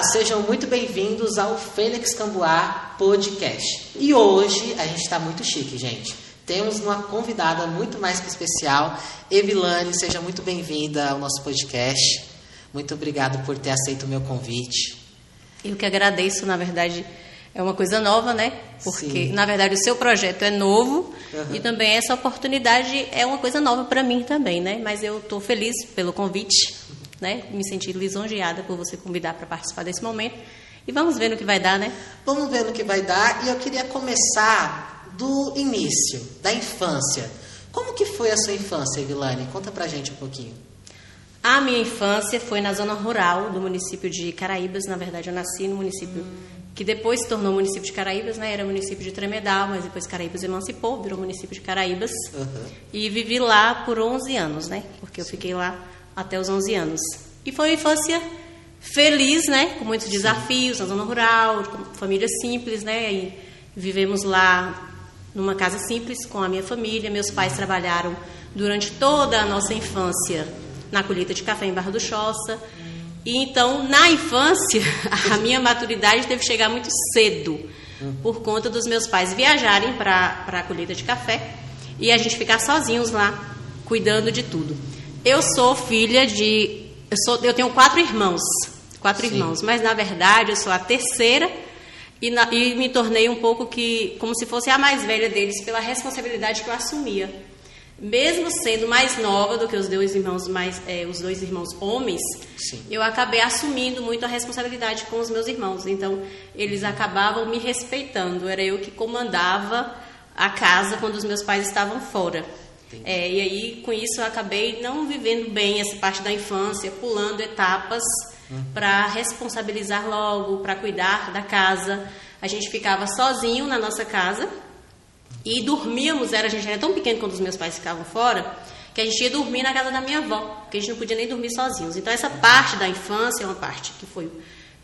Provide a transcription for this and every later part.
Olá, sejam muito bem-vindos ao Fênix Cambuá Podcast. E hoje a gente está muito chique, gente. Temos uma convidada muito mais que especial. Evilane, seja muito bem-vinda ao nosso podcast. Muito obrigado por ter aceito o meu convite. Eu que agradeço, na verdade, é uma coisa nova, né? Porque, Sim. na verdade, o seu projeto é novo e também essa oportunidade é uma coisa nova para mim também, né? Mas eu estou feliz pelo convite, né? Me senti lisonjeada por você convidar para participar desse momento. E vamos ver no que vai dar, né? Vamos ver no que vai dar. E eu queria começar do início, da infância. Como que foi a sua infância, Evilane? Conta pra gente um pouquinho. A minha infância foi na zona rural do município de Caraíbas. Na verdade, eu nasci no município que depois se tornou município de Caraíbas, né? Era município de Tremedal, mas depois Caraíbas emancipou, virou município de Caraíbas. E vivi lá por 11 anos, né? Porque eu fiquei lá até os 11 anos. E foi uma infância feliz, né? Com muitos desafios na zona rural, com família simples, né? E vivemos lá numa casa simples com a minha família. Meus pais trabalharam durante toda a nossa infância na colheita de café em Barra do Choça. E então, na infância, a minha maturidade teve que chegar muito cedo, por conta dos meus pais viajarem para a colheita de café e a gente ficar sozinhos lá, cuidando de tudo. Eu sou filha de... Eu tenho 4 irmãos, mas na verdade eu sou a terceira e me tornei um pouco como se fosse a mais velha deles, pela responsabilidade que eu assumia. Mesmo sendo mais nova do que os 2 irmãos homens, sim, eu acabei assumindo muito a responsabilidade com os meus irmãos. Então, eles acabavam me respeitando. Era eu que comandava a casa quando os meus pais estavam fora. E aí, com isso, eu acabei não vivendo bem essa parte da infância, pulando etapas para responsabilizar logo, para cuidar da casa. A gente ficava sozinho na nossa casa. E dormíamos, a gente era tão pequeno quando os meus pais ficavam fora, que a gente ia dormir na casa da minha avó, porque a gente não podia nem dormir sozinhos. Então essa parte da infância é uma parte que foi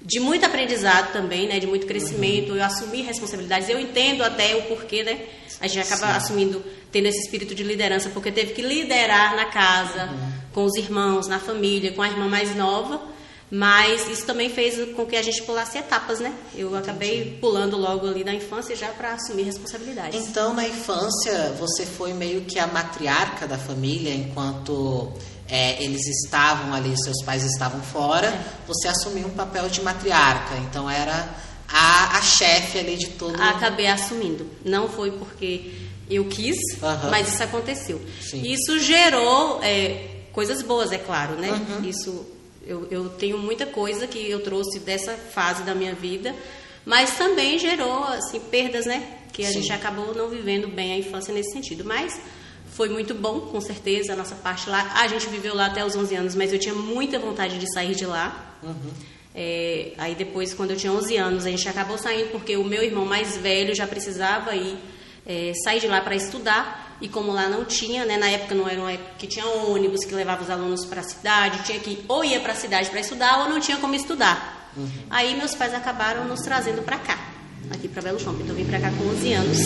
de muito aprendizado também, né, de muito crescimento. Eu assumi responsabilidades, eu entendo até o porquê, né, a gente acaba assumindo, tendo esse espírito de liderança, porque teve que liderar na casa, com os irmãos, na família, com a irmã mais nova. Mas isso também fez com que a gente pulasse etapas, né? Eu acabei pulando logo ali na infância já para assumir responsabilidades. Então, na infância, você foi meio que a matriarca da família, enquanto eles estavam ali, seus pais estavam fora, você assumiu um papel de matriarca. Então, era a chefe ali de todo mundo. Acabei assumindo. Não foi porque eu quis, mas isso aconteceu. Sim. Isso gerou coisas boas, é claro, né? Isso... Eu tenho muita coisa que eu trouxe dessa fase da minha vida, mas também gerou assim, perdas, né? Que a gente acabou não vivendo bem a infância nesse sentido. Mas foi muito bom, com certeza, a nossa parte lá. A gente viveu lá até os 11 anos, mas eu tinha muita vontade de sair de lá. Aí depois, quando eu tinha 11 anos, a gente acabou saindo porque o meu irmão mais velho já precisava sair de lá para estudar. E como lá não tinha, né, na época não era uma época que tinha ônibus que levava os alunos para a cidade, tinha que ou ia para a cidade para estudar ou não tinha como estudar. Aí meus pais acabaram nos trazendo para cá, aqui para Belo Horizonte. Então eu vim para cá com 11 anos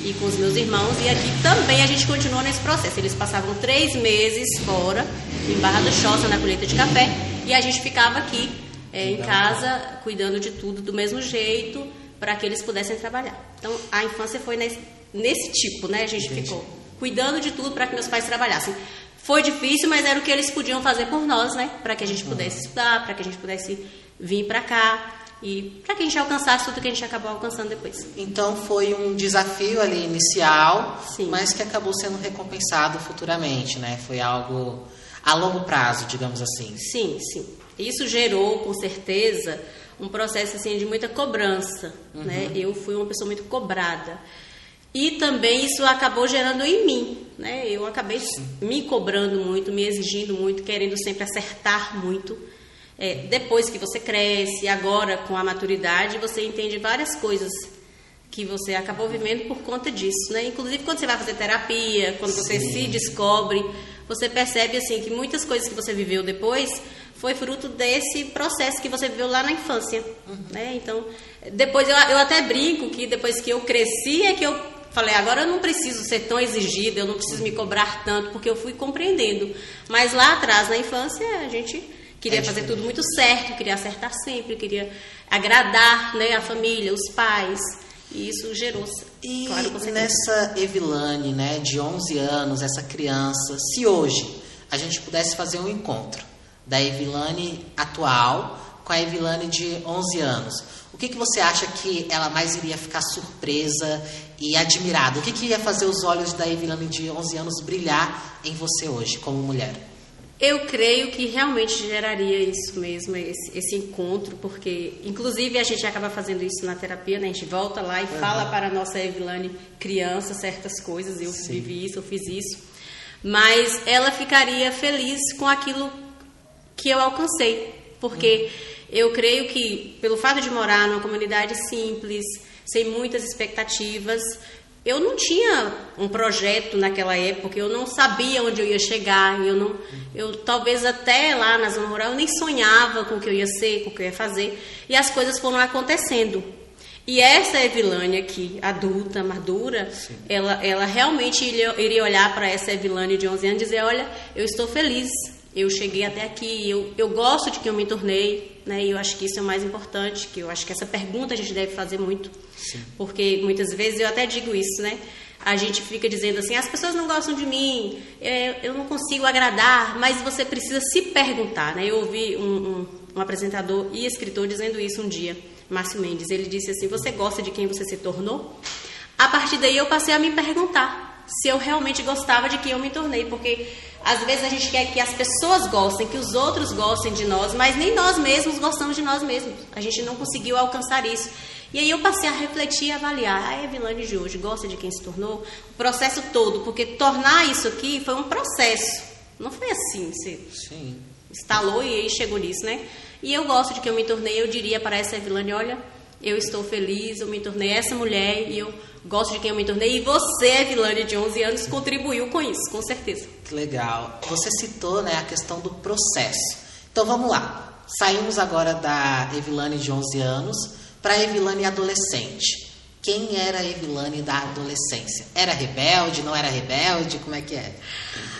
e com os meus irmãos, e aqui também a gente continuou nesse processo. Eles passavam 3 meses fora, em Barra do Choça, na colheita de café, e a gente ficava aqui em casa, cuidando de tudo do mesmo jeito, para que eles pudessem trabalhar. Então a infância foi nesse tipo, né? A gente ficou cuidando de tudo para que meus pais trabalhassem. Foi difícil, mas era o que eles podiam fazer por nós, né? Para que a gente pudesse estudar, para que a gente pudesse vir para cá e para que a gente alcançasse tudo que a gente acabou alcançando depois. Então foi um desafio ali inicial, sim, mas que acabou sendo recompensado futuramente, né? Foi algo a longo prazo, digamos assim. Sim, sim. Isso gerou, com certeza, um processo assim de muita cobrança, né? Eu fui uma pessoa muito cobrada. E também isso acabou gerando em mim, né? Eu acabei me cobrando muito, me exigindo muito, querendo sempre acertar muito. Depois que você cresce, agora com a maturidade, você entende várias coisas que você acabou vivendo por conta disso, né? Inclusive quando você vai fazer terapia, quando você se descobre, você percebe assim que muitas coisas que você viveu depois foi fruto desse processo que você viveu lá na infância, né? Então, depois eu até brinco que depois que eu cresci é que eu falei, agora eu não preciso ser tão exigida, eu não preciso me cobrar tanto, porque eu fui compreendendo. Mas lá atrás, na infância, a gente Queria fazer tudo muito certo, queria acertar sempre, queria agradar, né, a família, os pais. E isso gerou, claro, consequências. Nessa Evilane, né, de 11 anos, essa criança, se hoje a gente pudesse fazer um encontro da Evilane atual com a Evilane de 11 anos, o que você acha que ela mais iria ficar surpresa e admirada? O que ia fazer os olhos da Evilane de 11 anos brilhar em você hoje, como mulher? Eu creio que realmente geraria isso mesmo, esse encontro, porque, inclusive, a gente acaba fazendo isso na terapia, né? A gente volta lá e fala para a nossa Evilane criança certas coisas, eu vivi isso, eu fiz isso, mas ela ficaria feliz com aquilo que eu alcancei, porque eu creio que, pelo fato de morar numa comunidade simples, sem muitas expectativas, eu não tinha um projeto naquela época, eu não sabia onde eu ia chegar, eu talvez até lá na zona rural eu nem sonhava com o que eu ia ser, com o que eu ia fazer, e as coisas foram acontecendo. E essa Evilane aqui, adulta, madura, ela realmente iria olhar para essa Evilane de 11 anos e dizer, olha, eu estou feliz, eu cheguei até aqui, eu gosto de quem eu me tornei, né? E eu acho que isso é o mais importante, que eu acho que essa pergunta a gente deve fazer muito. Sim. Porque muitas vezes eu até digo isso, né? A gente fica dizendo assim, as pessoas não gostam de mim, eu não consigo agradar, mas você precisa se perguntar, né? Eu ouvi um apresentador e escritor dizendo isso um dia, Márcio Mendes. Ele disse assim, você gosta de quem você se tornou? A partir daí eu passei a me perguntar se eu realmente gostava de quem eu me tornei, porque às vezes a gente quer que as pessoas gostem, que os outros gostem de nós, mas nem nós mesmos gostamos de nós mesmos. A gente não conseguiu alcançar isso. E aí eu passei a refletir e avaliar. A Evilane de hoje gosta de quem se tornou? O processo todo, porque tornar isso aqui foi um processo. Não foi assim, você instalou e aí chegou nisso, né? E eu gosto de quem eu me tornei, eu diria para essa Evilane, olha, eu estou feliz, eu me tornei essa mulher e eu gosto de quem eu me tornei. E você, Evilane, de 11 anos, contribuiu com isso, com certeza. Que legal. Você citou, né, a questão do processo. Então, vamos lá. Saímos agora da Evilane de 11 anos para a Evilane adolescente. Quem era a Evilane da adolescência? Era rebelde, não era rebelde? Como é que é?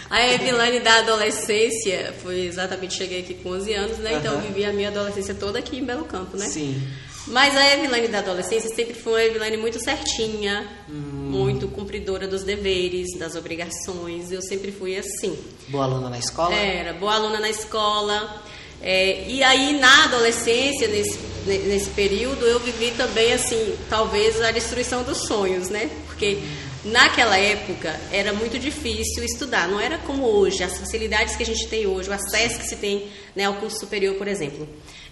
A Evilane da adolescência foi exatamente, cheguei aqui com 11 anos, né? Então eu vivi a minha adolescência toda aqui em Belo Campo, né? Sim. Mas a Evilane da adolescência sempre foi uma Evilane muito certinha, muito cumpridora dos deveres, das obrigações. Eu sempre fui assim. Boa aluna na escola? Era, boa aluna na escola. E aí, na adolescência, nesse período, eu vivi também, assim, talvez a destruição dos sonhos, né? Porque naquela época era muito difícil estudar, não era como hoje, as facilidades que a gente tem hoje, o acesso que se tem, né, ao curso superior, por exemplo.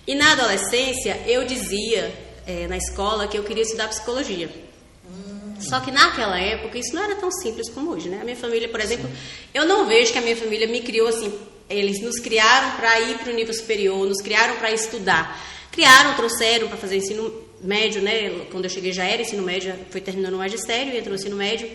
E na adolescência, eu dizia na escola que eu queria estudar psicologia. Só que naquela época, isso não era tão simples como hoje, né? A minha família, por exemplo, eu não vejo que a minha família me criou assim, eles nos criaram para ir para o nível superior, nos criaram para estudar. Trouxeram para fazer ensino médio, né? Quando eu cheguei já era ensino médio, foi terminando o magistério e entrou no ensino médio.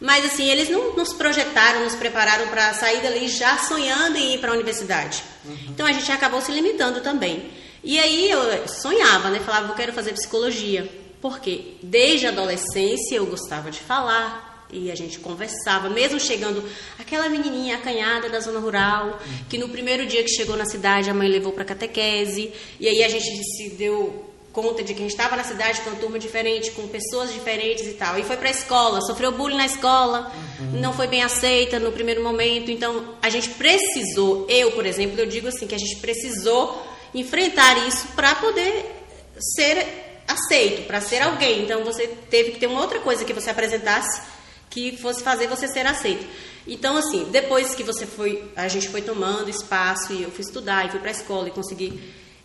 Mas assim, eles não nos projetaram, nos prepararam para sair dali já sonhando em ir para a universidade. Então a gente acabou se limitando também. E aí eu sonhava, né? Falava, eu quero fazer psicologia. Porque desde a adolescência eu gostava de falar e a gente conversava, mesmo chegando aquela menininha acanhada da zona rural, que no primeiro dia que chegou na cidade a mãe levou para catequese, e aí a gente se deu conta de que a gente estava na cidade com uma turma diferente, com pessoas diferentes e tal, e foi para a escola, sofreu bullying na escola, não foi bem aceita no primeiro momento, então a gente precisou, eu, por exemplo, eu digo assim, que a gente precisou enfrentar isso para poder ser aceito, para ser alguém. Então você teve que ter uma outra coisa que você apresentasse que fosse fazer você ser aceito. Então assim, depois que a gente foi tomando espaço e eu fui estudar e fui para a escola e consegui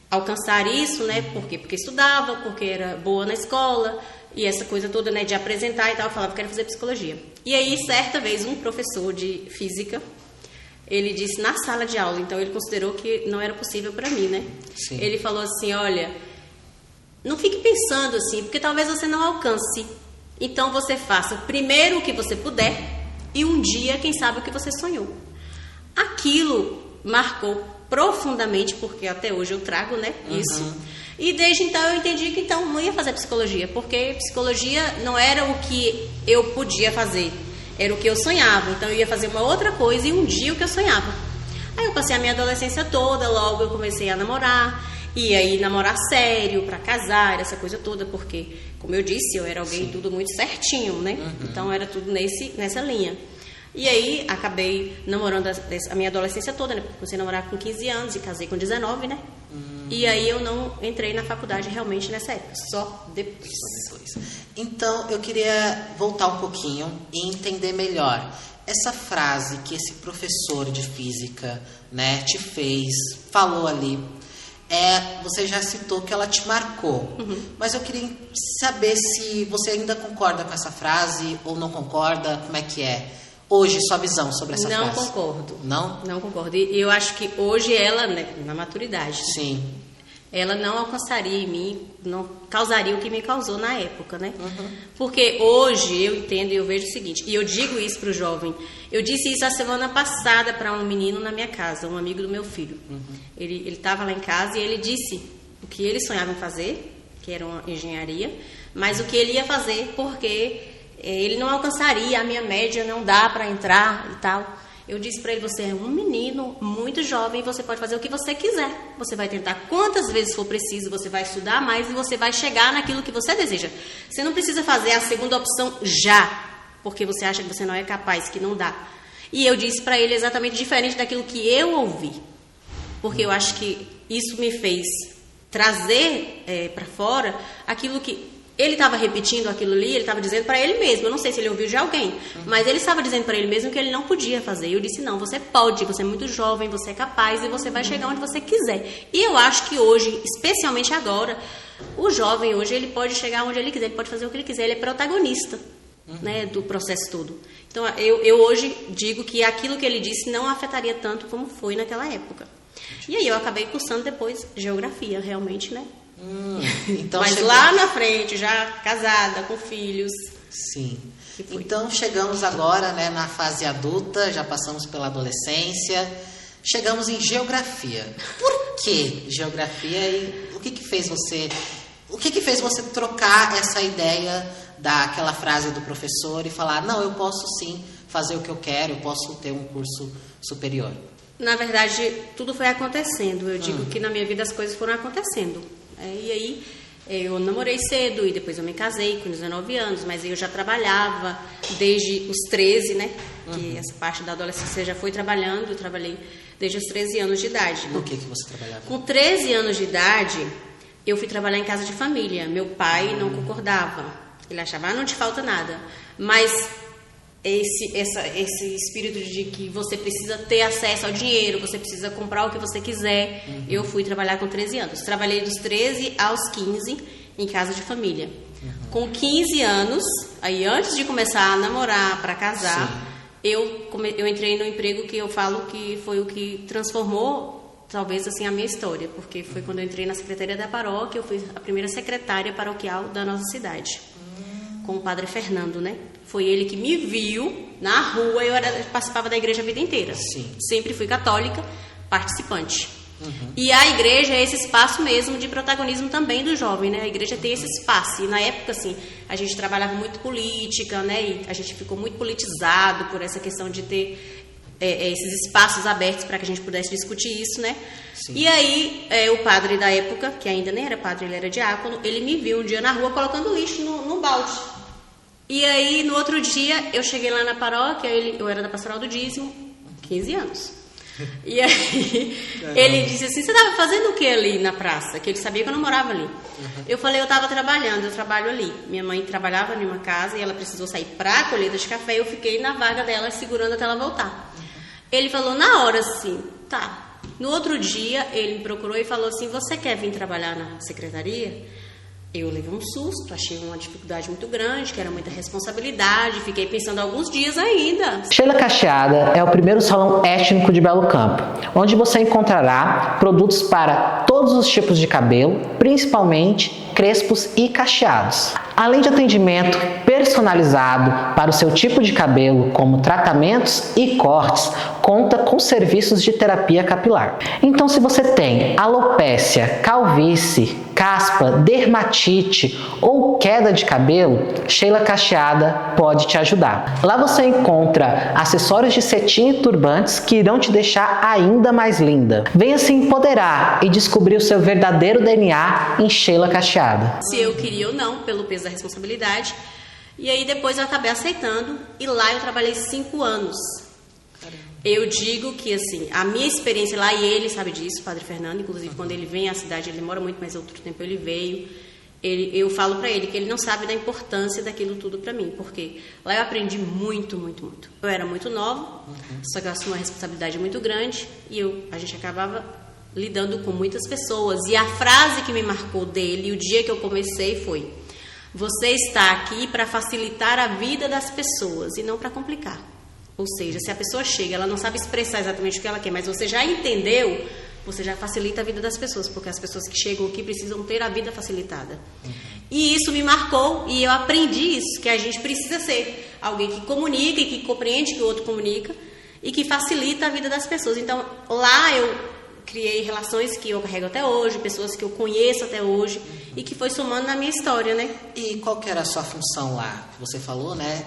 alcançar isso, né? Por quê? Porque estudava, porque era boa na escola e essa coisa toda, né, de apresentar e tal, eu falava, quero fazer psicologia. E aí, certa vez, um professor de física, ele disse na sala de aula, então ele considerou que não era possível para mim, né? Sim. Ele falou assim, olha, não fique pensando assim, porque talvez você não alcance. Então você faça primeiro o que você puder e um dia, quem sabe, o que você sonhou. Aquilo marcou profundamente, porque até hoje eu trago, né, isso. E desde então eu entendi que então não ia fazer psicologia, porque psicologia não era o que eu podia fazer, era o que eu sonhava. Então eu ia fazer uma outra coisa e um dia o que eu sonhava. Aí eu passei a minha adolescência toda, logo eu comecei a namorar, e aí namorar sério, pra casar, essa coisa toda, porque, como eu disse, eu era alguém tudo muito certinho, né? Então era tudo nessa linha. E aí acabei namorando a minha adolescência toda, né? Porque comecei a namorar com 15 anos e casei com 19, né? E aí eu não entrei na faculdade realmente nessa época, só depois. Então eu queria voltar um pouquinho e entender melhor essa frase que esse professor de física, né, te fez, falou ali. Você já citou que ela te marcou, mas eu queria saber se você ainda concorda com essa frase ou não concorda, como é que é? Hoje, sua visão sobre essa frase. Não concordo. Não? Não concordo. E eu acho que hoje ela, né, na maturidade, sim, ela não alcançaria em mim, não causaria o que me causou na época, né? Porque hoje eu entendo e eu vejo o seguinte, e eu digo isso para o jovem, eu disse isso a semana passada para um menino na minha casa, um amigo do meu filho. Ele estava lá em casa e ele disse o que ele sonhava em fazer, que era uma engenharia, mas o que ele ia fazer porque ele não alcançaria, a minha média não dá para entrar e tal. Eu disse para ele, você é um menino muito jovem, você pode fazer o que você quiser. Você vai tentar quantas vezes for preciso, você vai estudar mais e você vai chegar naquilo que você deseja. Você não precisa fazer a segunda opção já, porque você acha que você não é capaz, que não dá. E eu disse para ele exatamente diferente daquilo que eu ouvi. Porque eu acho que isso me fez trazer para fora aquilo que... Ele estava repetindo aquilo ali, ele estava dizendo para ele mesmo, eu não sei se ele ouviu de alguém, mas ele estava dizendo para ele mesmo que ele não podia fazer. E eu disse, não, você pode, você é muito jovem, você é capaz e você vai chegar onde você quiser. E eu acho que hoje, especialmente agora, o jovem hoje, ele pode chegar onde ele quiser, ele pode fazer o que ele quiser, ele é protagonista, né, do processo todo. Então, eu hoje digo que aquilo que ele disse não afetaria tanto como foi naquela época. E aí eu acabei cursando depois geografia, realmente, né? Então mas lá na frente, já casada, com filhos. Sim. Então chegamos agora, né, na fase adulta, já passamos pela adolescência, chegamos em geografia. Por que geografia e o que fez você trocar essa ideia daquela frase do professor e falar, não, eu posso sim fazer o que eu quero, eu posso ter um curso superior? Na verdade, tudo foi acontecendo. Eu digo que na minha vida as coisas foram acontecendo. E aí eu namorei cedo e depois eu me casei com 19 anos, mas eu já trabalhava desde os 13, né? Que essa parte da adolescência já foi trabalhando, eu trabalhei desde os 13 anos de idade. Por que você trabalhava? Com 13 anos de idade, eu fui trabalhar em casa de família. Meu pai não concordava. Ele achava, não te falta nada. Mas esse espírito de que você precisa ter acesso ao dinheiro, você precisa comprar o que você quiser. Eu fui trabalhar com 13 anos. Trabalhei dos 13 aos 15 em casa de família. Com 15 anos, aí antes de começar a namorar para casar, eu entrei no emprego que eu falo que foi o que transformou, talvez assim, a minha história, porque foi quando eu entrei na secretaria da paróquia, eu fui a primeira secretária paroquial da nossa cidade. Com o padre Fernando, né? Foi ele que me viu na rua, eu participava da igreja a vida inteira. Sempre fui católica, participante. E a igreja é esse espaço mesmo de protagonismo também do jovem, né? A igreja tem esse espaço. E na época, assim, a gente trabalhava muito política, né? E a gente ficou muito politizado por essa questão de ter esses espaços abertos para que a gente pudesse discutir isso, né? E aí, o padre da época, que ainda nem era padre, ele era diácono, ele me viu um dia na rua colocando lixo no balde. E aí, no outro dia, eu cheguei lá na paróquia, eu era da Pastoral do Dízimo, 15 anos. E aí, ele disse assim, você estava fazendo o que ali na praça? Que ele sabia que eu não morava ali. Eu falei, eu estava trabalhando, eu trabalho ali. Minha mãe trabalhava em uma casa e ela precisou sair para a colheita de café e eu fiquei na vaga dela segurando até ela voltar. Ele falou na hora assim, tá. No outro dia, ele me procurou e falou assim, você quer vir trabalhar na secretaria? Eu levei um susto, achei uma dificuldade muito grande, que era muita responsabilidade, fiquei pensando alguns dias ainda. Sheila Cacheada é o primeiro salão étnico de Belo Campo, onde você encontrará produtos para todos os tipos de cabelo, principalmente crespos e cacheados. Além de atendimento personalizado para o seu tipo de cabelo, como tratamentos e cortes, conta com serviços de terapia capilar. Então, se você tem alopécia, calvície, caspa, dermatite ou queda de cabelo, Sheila Cacheada pode te ajudar. Lá você encontra acessórios de cetim e turbantes que irão te deixar ainda mais linda. Venha se empoderar e descobrir o seu verdadeiro DNA em Sheila Cacheada. Se eu queria ou não, pelo peso da responsabilidade. E aí depois eu acabei aceitando e lá eu trabalhei 5 anos. Eu digo que, assim, a minha experiência lá, e ele sabe disso, o Padre Fernando, inclusive quando ele vem à cidade, ele demora muito, mas outro tempo ele veio, eu falo pra ele que ele não sabe da importância daquilo tudo pra mim, porque lá eu aprendi muito, muito, muito. Eu era muito nova, só que eu assumi uma responsabilidade muito grande, e a gente acabava lidando com muitas pessoas, e a frase que me marcou dele, o dia que eu comecei foi: você está aqui para facilitar a vida das pessoas e não para complicar. Ou seja, se a pessoa chega, ela não sabe expressar exatamente o que ela quer, mas você já entendeu, você já facilita a vida das pessoas, porque as pessoas que chegam aqui precisam ter a vida facilitada. E isso me marcou e eu aprendi isso, que a gente precisa ser alguém que comunica e que compreende que o outro comunica e que facilita a vida das pessoas. Então, lá eu criei relações que eu carrego até hoje, pessoas que eu conheço até hoje e que foi somando na minha história, né? E qual que era a sua função lá? Você falou, né?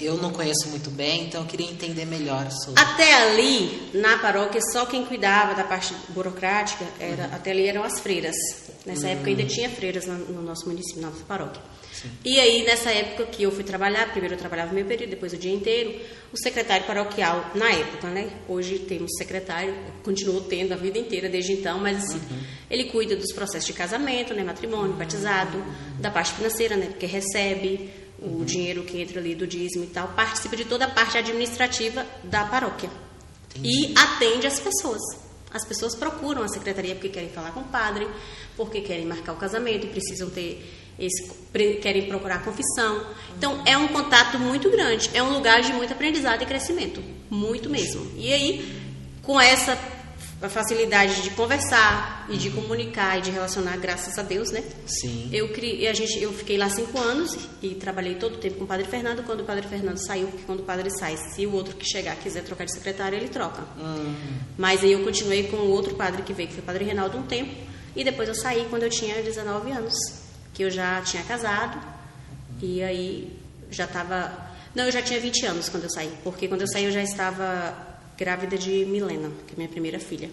Eu não conheço muito bem, então eu queria entender melhor sobre... Até ali, na paróquia, só quem cuidava da parte burocrática, até ali eram as freiras. Nessa época ainda tinha freiras no nosso município, na nossa paróquia. Sim. E aí, nessa época que eu fui trabalhar, primeiro eu trabalhava meio período, depois o dia inteiro, o secretário paroquial, na época, né? Hoje temos secretário, continuou tendo a vida inteira desde então, mas assim, ele cuida dos processos de casamento, né? Matrimônio, batizado, da parte financeira, né? Porque recebe o dinheiro que entra ali do dízimo e tal, participa de toda a parte administrativa da paróquia. Entendi. E atende as pessoas. As pessoas procuram a secretaria porque querem falar com o padre, porque querem marcar o casamento e precisam querem procurar a confissão. Então, é um contato muito grande. É um lugar de muito aprendizado e crescimento. Muito mesmo. E aí, com essa facilidade de conversar e de comunicar e de relacionar, graças a Deus, né? Sim. Eu fiquei lá 5 anos e trabalhei todo o tempo com o Padre Fernando. Quando o Padre Fernando saiu, porque quando o padre sai, se o outro que chegar quiser trocar de secretário, ele troca. Mas aí eu continuei com o outro padre que veio, que foi o Padre Reinaldo, um tempo. E depois eu saí quando eu tinha 19 anos, que eu já tinha casado. E aí já estava... Não, eu já tinha 20 anos quando eu saí, porque quando eu saí eu já estava grávida de Milena, que é minha primeira filha.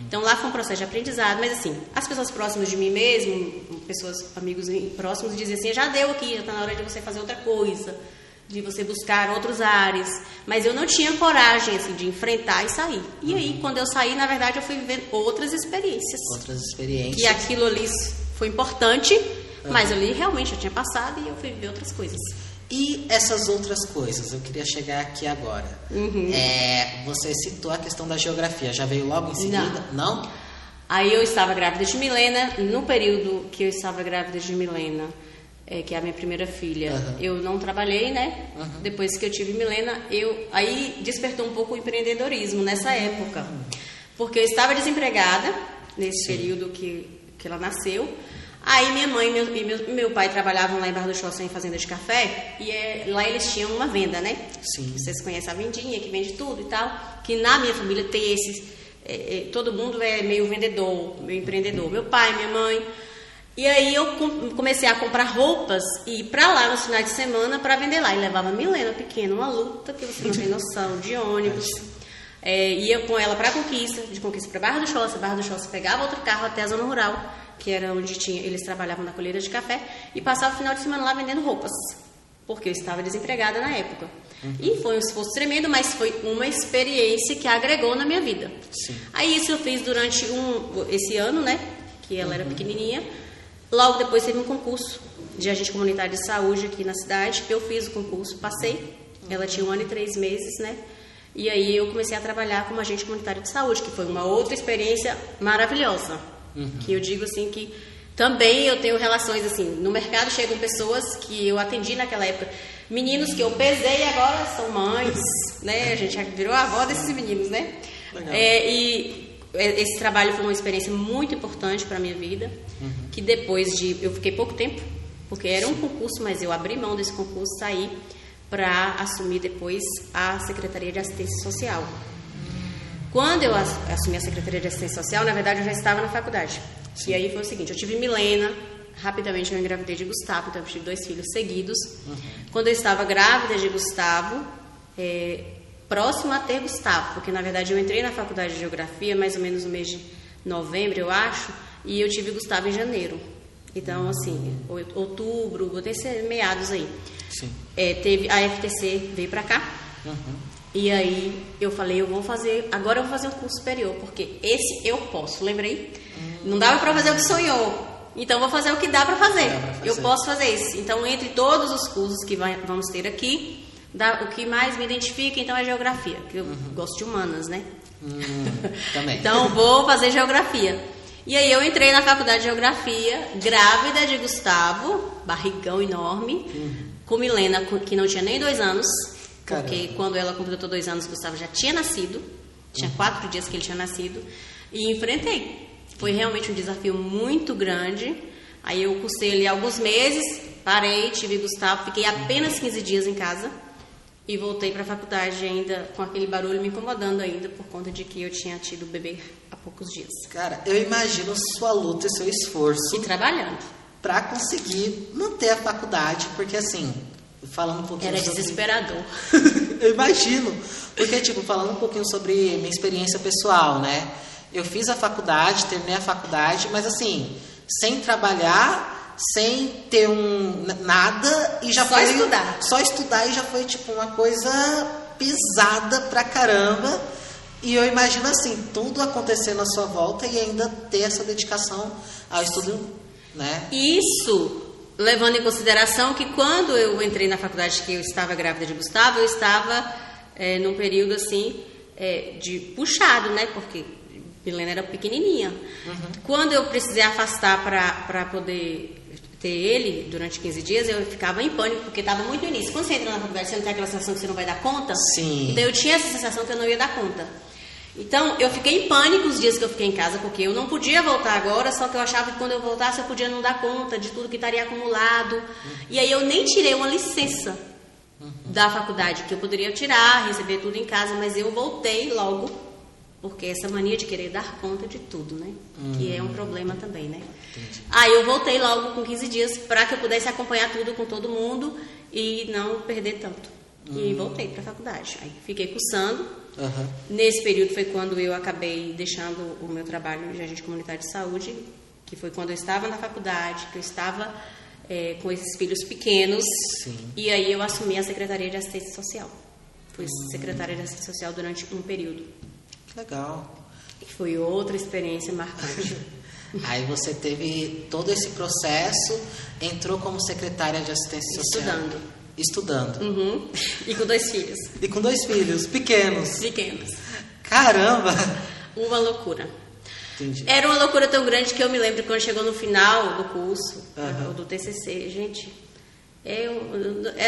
Então lá foi um processo de aprendizado, mas assim, as pessoas próximas de mim mesmo, amigos próximos, diziam assim: já deu aqui, já está na hora de você fazer outra coisa, de você buscar outros ares. Mas eu não tinha coragem assim, de enfrentar e sair. E aí, quando eu saí, na verdade, eu fui vivendo outras experiências. E aquilo ali foi importante, mas ali realmente eu tinha passado e eu fui viver outras coisas. E essas outras coisas, eu queria chegar aqui agora. Você citou a questão da geografia, já veio logo em seguida? Não? Aí eu estava grávida de Milena, no período que eu estava grávida de Milena, que é a minha primeira filha, eu não trabalhei, né? Depois que eu tive Milena, aí despertou um pouco o empreendedorismo nessa época. Porque eu estava desempregada nesse período que ela nasceu. Aí minha mãe e meu pai trabalhavam lá em Barra do Choça em fazenda de café e lá eles tinham uma venda, né? Sim. Vocês conhecem a vendinha que vende tudo e tal, que na minha família tem esses... todo mundo é meio vendedor, meio empreendedor. Meu pai, minha mãe. E aí eu comecei a comprar roupas e ir pra lá nos finais de semana pra vender lá. E levava a Milena pequena, uma luta que você não tem noção, de ônibus. Ia com ela pra Conquista, de Conquista pra Barra do Choça pegava outro carro até a zona rural, que era onde eles trabalhavam na colheita de café, e passava o final de semana lá vendendo roupas, porque eu estava desempregada na época. E foi um esforço tremendo, mas foi uma experiência que agregou na minha vida. Sim. Aí isso eu fiz durante esse ano, né, que ela era pequenininha. Logo depois teve um concurso de agente comunitário de saúde aqui na cidade. Eu fiz o concurso, passei. Ela tinha 1 ano e 3 meses, né? E aí eu comecei a trabalhar como agente comunitário de saúde, que foi uma outra experiência maravilhosa. Que eu digo assim que também eu tenho relações assim, no mercado chegam pessoas que eu atendi naquela época, meninos que eu pesei e agora são mães, né? A gente já virou a avó desses meninos, né? E esse trabalho foi uma experiência muito importante para a minha vida, que depois eu fiquei pouco tempo, porque era um concurso, mas eu abri mão desse concurso, saí para assumir depois a Secretaria de Assistência Social. Quando eu assumi a Secretaria de Assistência Social, na verdade eu já estava na faculdade. E aí foi o seguinte, eu tive Milena, rapidamente eu engravidei de Gustavo, então eu tive 2 filhos seguidos. Quando eu estava grávida de Gustavo, próximo a ter Gustavo, porque na verdade eu entrei na faculdade de Geografia mais ou menos no mês de novembro, eu acho, e eu tive Gustavo em janeiro. Então, assim, outubro, vou ter meados aí. Sim. Teve a FTC, veio pra cá. E aí eu falei, agora eu vou fazer um curso superior, porque esse eu posso, lembrei? Não dava pra fazer o que sonhou. Então vou fazer o que dá pra fazer. Eu posso fazer esse. Então, entre todos os cursos que vamos ter aqui, o que mais me identifica, então, é Geografia, que eu gosto de humanas, né? Também. Então, vou fazer Geografia. E aí eu entrei na faculdade de Geografia, grávida de Gustavo, barrigão enorme, com Milena, que não tinha nem 2 anos, porque quando ela completou 2 anos, Gustavo já tinha nascido, tinha 4 dias que ele tinha nascido, e enfrentei. Foi realmente um desafio muito grande. Aí eu cursei ali alguns meses, parei, tive Gustavo, fiquei apenas 15 dias em casa, e voltei para a faculdade ainda com aquele barulho me incomodando ainda por conta de que eu tinha tido o bebê há poucos dias. Cara, eu imagino sua luta e seu esforço. E trabalhando. Para conseguir manter a faculdade, porque assim, falando um pouquinho Era sobre... desesperador. Eu imagino. Porque, tipo, falando um pouquinho sobre minha experiência pessoal, né? Eu fiz a faculdade, terminei a faculdade, mas assim, sem trabalhar... sem ter nada e já só estudar. Só estudar e já foi tipo uma coisa pesada pra caramba. E eu imagino assim, tudo acontecendo à sua volta e ainda ter essa dedicação ao estudo, né? Isso, levando em consideração que quando eu entrei na faculdade, que eu estava grávida de Gustavo, eu estava num período assim de puxado, né? Porque Milena era pequenininha. Quando eu precisei afastar para poder ter ele durante 15 dias, eu ficava em pânico, porque estava muito no início. Quando você entra na faculdade, você não tem aquela sensação que você não vai dar conta? Sim. Então eu tinha essa sensação que eu não ia dar conta. Então eu fiquei em pânico os dias que eu fiquei em casa, porque eu não podia voltar agora, só que eu achava que quando eu voltasse eu podia não dar conta de tudo que estaria acumulado. E aí eu nem tirei uma licença da faculdade, que eu poderia tirar, receber tudo em casa, mas eu voltei logo. Porque essa mania de querer dar conta de tudo, né? Que é um problema também, né? Entendi. Aí eu voltei logo com 15 dias para que eu pudesse acompanhar tudo com todo mundo e não perder tanto. E voltei para a faculdade. Aí fiquei cursando. Nesse período foi quando eu acabei deixando o meu trabalho de agente comunitário de saúde, que foi quando eu estava na faculdade, que eu estava com esses filhos pequenos. Sim. E aí eu assumi a Secretaria de Assistência Social. Fui secretária de Assistência Social durante um período. Legal. Foi outra experiência marcante. Aí você teve todo esse processo, entrou como secretária de assistência social. Estudando. E com 2 filhos. E com 2 filhos, pequenos. Caramba! Uma loucura. Entendi. Era uma loucura tão grande que eu me lembro quando chegou no final do curso, do TCC, gente...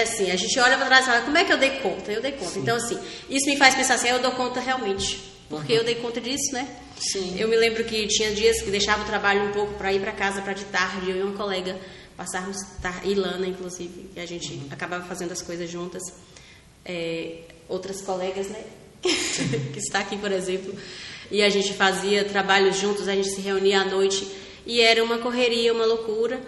assim, a gente olha para trás e fala, como é que eu dei conta? Eu dei conta. Sim. Então, assim, isso me faz pensar assim, eu dou conta realmente. Porque eu dei conta disso, né? Sim. Eu me lembro que tinha dias que deixava o trabalho um pouco para ir para casa para de tarde, eu e uma colega passarmos, Ilana, inclusive, que a gente acabava fazendo as coisas juntas. Outras colegas, né? que está aqui, por exemplo. E a gente fazia trabalhos juntos, a gente se reunia à noite. E era uma correria, uma loucura.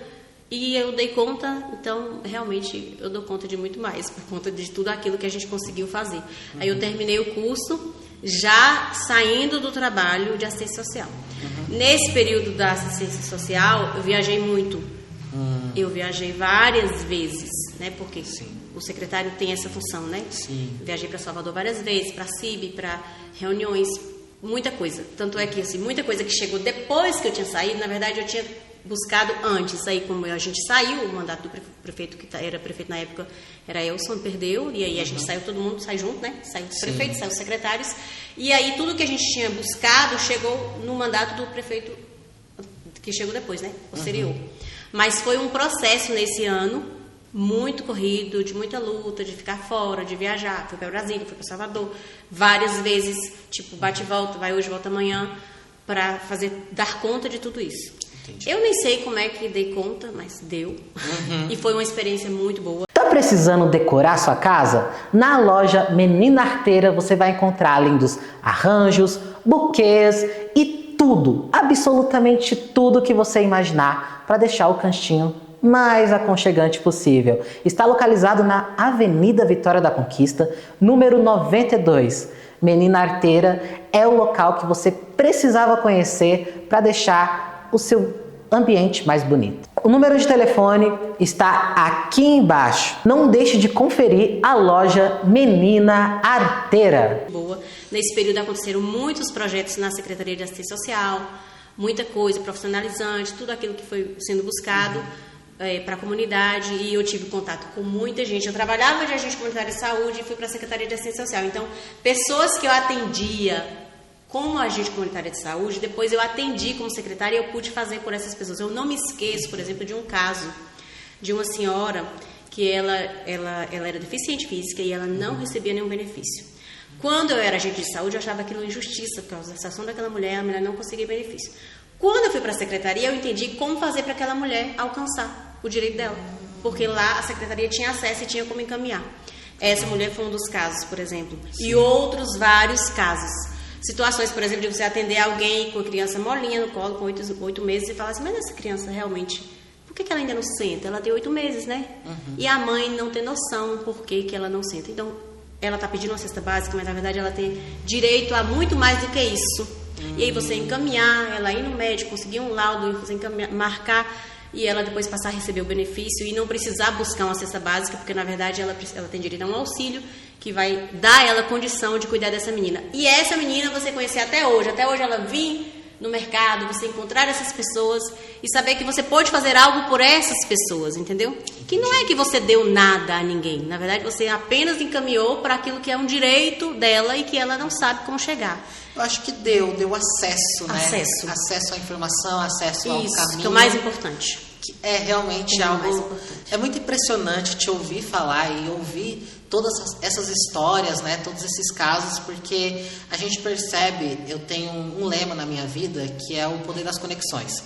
E eu dei conta, então, realmente, eu dou conta de muito mais, por conta de tudo aquilo que a gente conseguiu fazer. Aí eu terminei o curso, já saindo do trabalho de assistência social. Nesse período da assistência social, eu viajei muito. Eu viajei várias vezes, né? Porque o secretário tem essa função, né? Sim. Viajei para Salvador várias vezes, para CIB, para reuniões, muita coisa. Tanto é que, assim, muita coisa que chegou depois que eu tinha saído, na verdade, eu tinha buscado antes. Aí, como a gente saiu, o mandato do prefeito, que era prefeito na época, era Elson, perdeu, e aí a gente saiu, todo mundo sai junto, né? Saiu os prefeitos, saiu os secretários, e aí tudo que a gente tinha buscado chegou no mandato do prefeito, que chegou depois, né? Posterior. Mas foi um processo nesse ano, muito corrido, de muita luta, de ficar fora, de viajar. Fui para Brasília, fui para Salvador, várias vezes, tipo, bate e volta, vai hoje, volta amanhã, para dar conta de tudo isso. Entendi. Eu nem sei como é que dei conta, mas deu. E foi uma experiência muito boa. Tá precisando decorar sua casa? Na loja Menina Arteira você vai encontrar lindos arranjos, buquês e tudo, absolutamente tudo que você imaginar para deixar o cantinho mais aconchegante possível. Está localizado na Avenida Vitória da Conquista, número 92. Menina Arteira é o local que você precisava conhecer para deixar o seu ambiente mais bonito. O número de telefone está aqui embaixo. Não deixe de conferir a loja Menina Arteira. Boa. Nesse período aconteceram muitos projetos na Secretaria de Assistência Social, muita coisa profissionalizante, tudo aquilo que foi sendo buscado para a comunidade, e eu tive contato com muita gente. Eu trabalhava de agente comunitário de saúde e fui para a Secretaria de Assistência Social. Então, pessoas que eu atendia como agente comunitária de saúde, depois eu atendi como secretária e eu pude fazer por essas pessoas. Eu não me esqueço, por exemplo, de um caso de uma senhora que ela era deficiente física e ela não recebia nenhum benefício. Quando eu era agente de saúde, eu achava aquilo injustiça, por causa da situação daquela mulher, a mulher não conseguia benefício. Quando eu fui para a secretaria, eu entendi como fazer para aquela mulher alcançar o direito dela, porque lá a secretaria tinha acesso e tinha como encaminhar. Essa mulher foi um dos casos, por exemplo. Sim. E outros vários casos. Situações, por exemplo, de você atender alguém com a criança molinha no colo, com 8 meses, e falar assim, mas essa criança realmente, por que ela ainda não senta? Ela tem 8 meses, né? Uhum. E a mãe não tem noção por que ela não senta. Então, ela está pedindo uma cesta básica, mas na verdade ela tem direito a muito mais do que isso. E aí você encaminhar, ela ir no médico, conseguir um laudo, você marcar, e ela depois passar a receber o benefício e não precisar buscar uma cesta básica, porque na verdade ela tem direito a um auxílio que vai dar a ela condição de cuidar dessa menina. E essa menina você conhecer até hoje ela vir no mercado, você encontrar essas pessoas e saber que você pode fazer algo por essas pessoas, entendeu? Que não é que você deu nada a ninguém, na verdade você apenas encaminhou para aquilo que é um direito dela e que ela não sabe como chegar. Eu acho que deu acesso, né? Acesso à informação, acesso ao caminho. Isso, que é o mais importante. Que é realmente algo... É muito impressionante te ouvir falar e ouvir todas essas histórias, né? Todos esses casos, porque a gente percebe, eu tenho um lema na minha vida, que é o poder das conexões.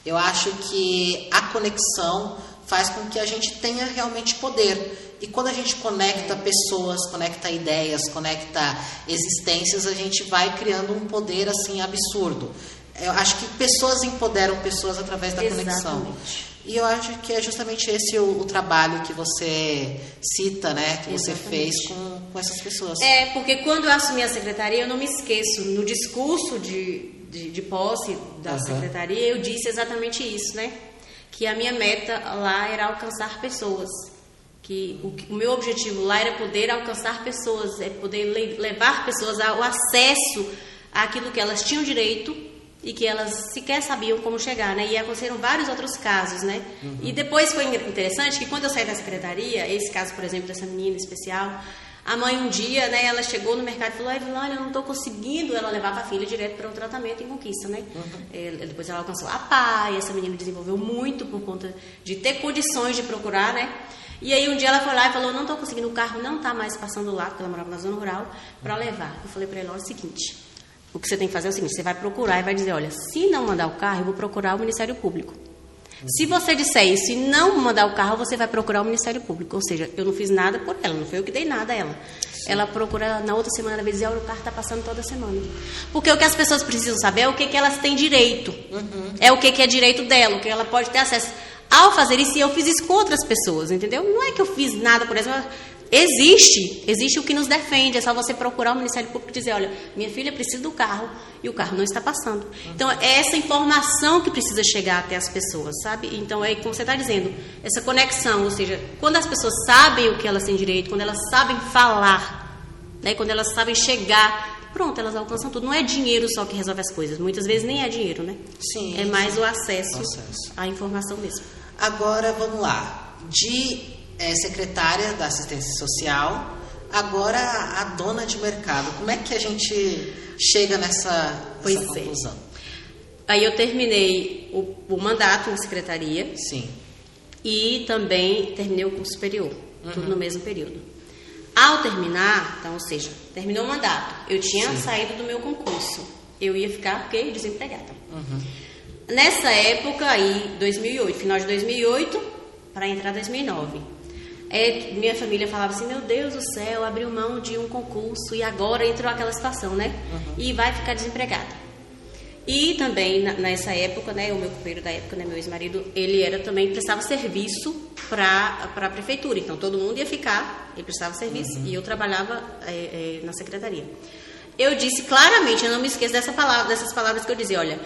Eu acho que a conexão faz com que a gente tenha realmente poder. E quando a gente conecta pessoas, conecta ideias, conecta existências, a gente vai criando um poder assim absurdo. Eu acho que pessoas empoderam pessoas através da conexão. E eu acho que é justamente esse o trabalho que você cita, né? Que você fez com essas pessoas. Porque quando eu assumi a secretaria, eu não me esqueço. No discurso de posse da secretaria, eu disse exatamente isso, né? Que a minha meta lá era alcançar pessoas. Que o meu objetivo lá era poder alcançar pessoas, é poder levar pessoas ao acesso àquilo que elas tinham direito e que elas sequer sabiam como chegar, né? E aconteceram vários outros casos, né? Uhum. E depois foi interessante que quando eu saí da secretaria, esse caso, por exemplo, dessa menina especial, a mãe um dia, né, ela chegou no mercado e falou, olha, eu não estou conseguindo, ela levava a filha direto para um tratamento em Conquista, né? Uhum. Depois ela alcançou a PAI, essa menina desenvolveu muito por conta de ter condições de procurar, né? E aí um dia ela foi lá e falou, não estou conseguindo, o carro não está mais passando lá, porque ela morava na zona rural, para levar. Eu falei para ela, olha o seguinte, o que você tem que fazer é o seguinte, você vai procurar e vai dizer, olha, se não mandar o carro, eu vou procurar o Ministério Público. Se você disser isso e não mandar o carro, você vai procurar o Ministério Público. Ou seja, eu não fiz nada por ela, não foi eu que dei nada a ela. Sim. Ela procura, na outra semana, ela vai dizer, olha, o carro está passando toda semana. Porque o que as pessoas precisam saber é o que elas têm direito. Uhum. É o que é direito dela, o que ela pode ter acesso. Ao fazer isso, eu fiz isso com outras pessoas, entendeu? Não é que eu fiz nada por ela. Existe o que nos defende, é só você procurar o Ministério Público e dizer, olha, minha filha precisa do carro e o carro não está passando. Então, é essa informação que precisa chegar até as pessoas, sabe? Então, é como você está dizendo, essa conexão, ou seja, quando as pessoas sabem o que elas têm direito, quando elas sabem falar, né? Quando elas sabem chegar, pronto, elas alcançam tudo. Não é dinheiro só que resolve as coisas, muitas vezes nem é dinheiro, né? Sim. É mais o acesso à informação mesmo. Agora, vamos lá, secretária da Assistência Social, agora a dona de mercado. Como é que a gente chega nessa conclusão? Aí eu terminei o mandato na secretaria. Sim. E também terminei o curso superior, tudo no mesmo período. Ao terminar, então, ou seja, terminou o mandato, eu tinha saído do meu concurso. Eu ia ficar, desempregada. Nessa época, aí, 2008, final de 2008, para entrar 2009. Minha família falava assim, meu Deus do céu, abriu mão de um concurso e agora entrou aquela situação, né? E vai ficar desempregada. E também nessa época, né, o meu companheiro da época, né, meu ex-marido, ele também prestava serviço para a prefeitura. Então todo mundo ia ficar, ele prestava serviço e eu trabalhava na secretaria. Eu disse claramente, eu não me esqueço dessas palavras que eu dizia, olha,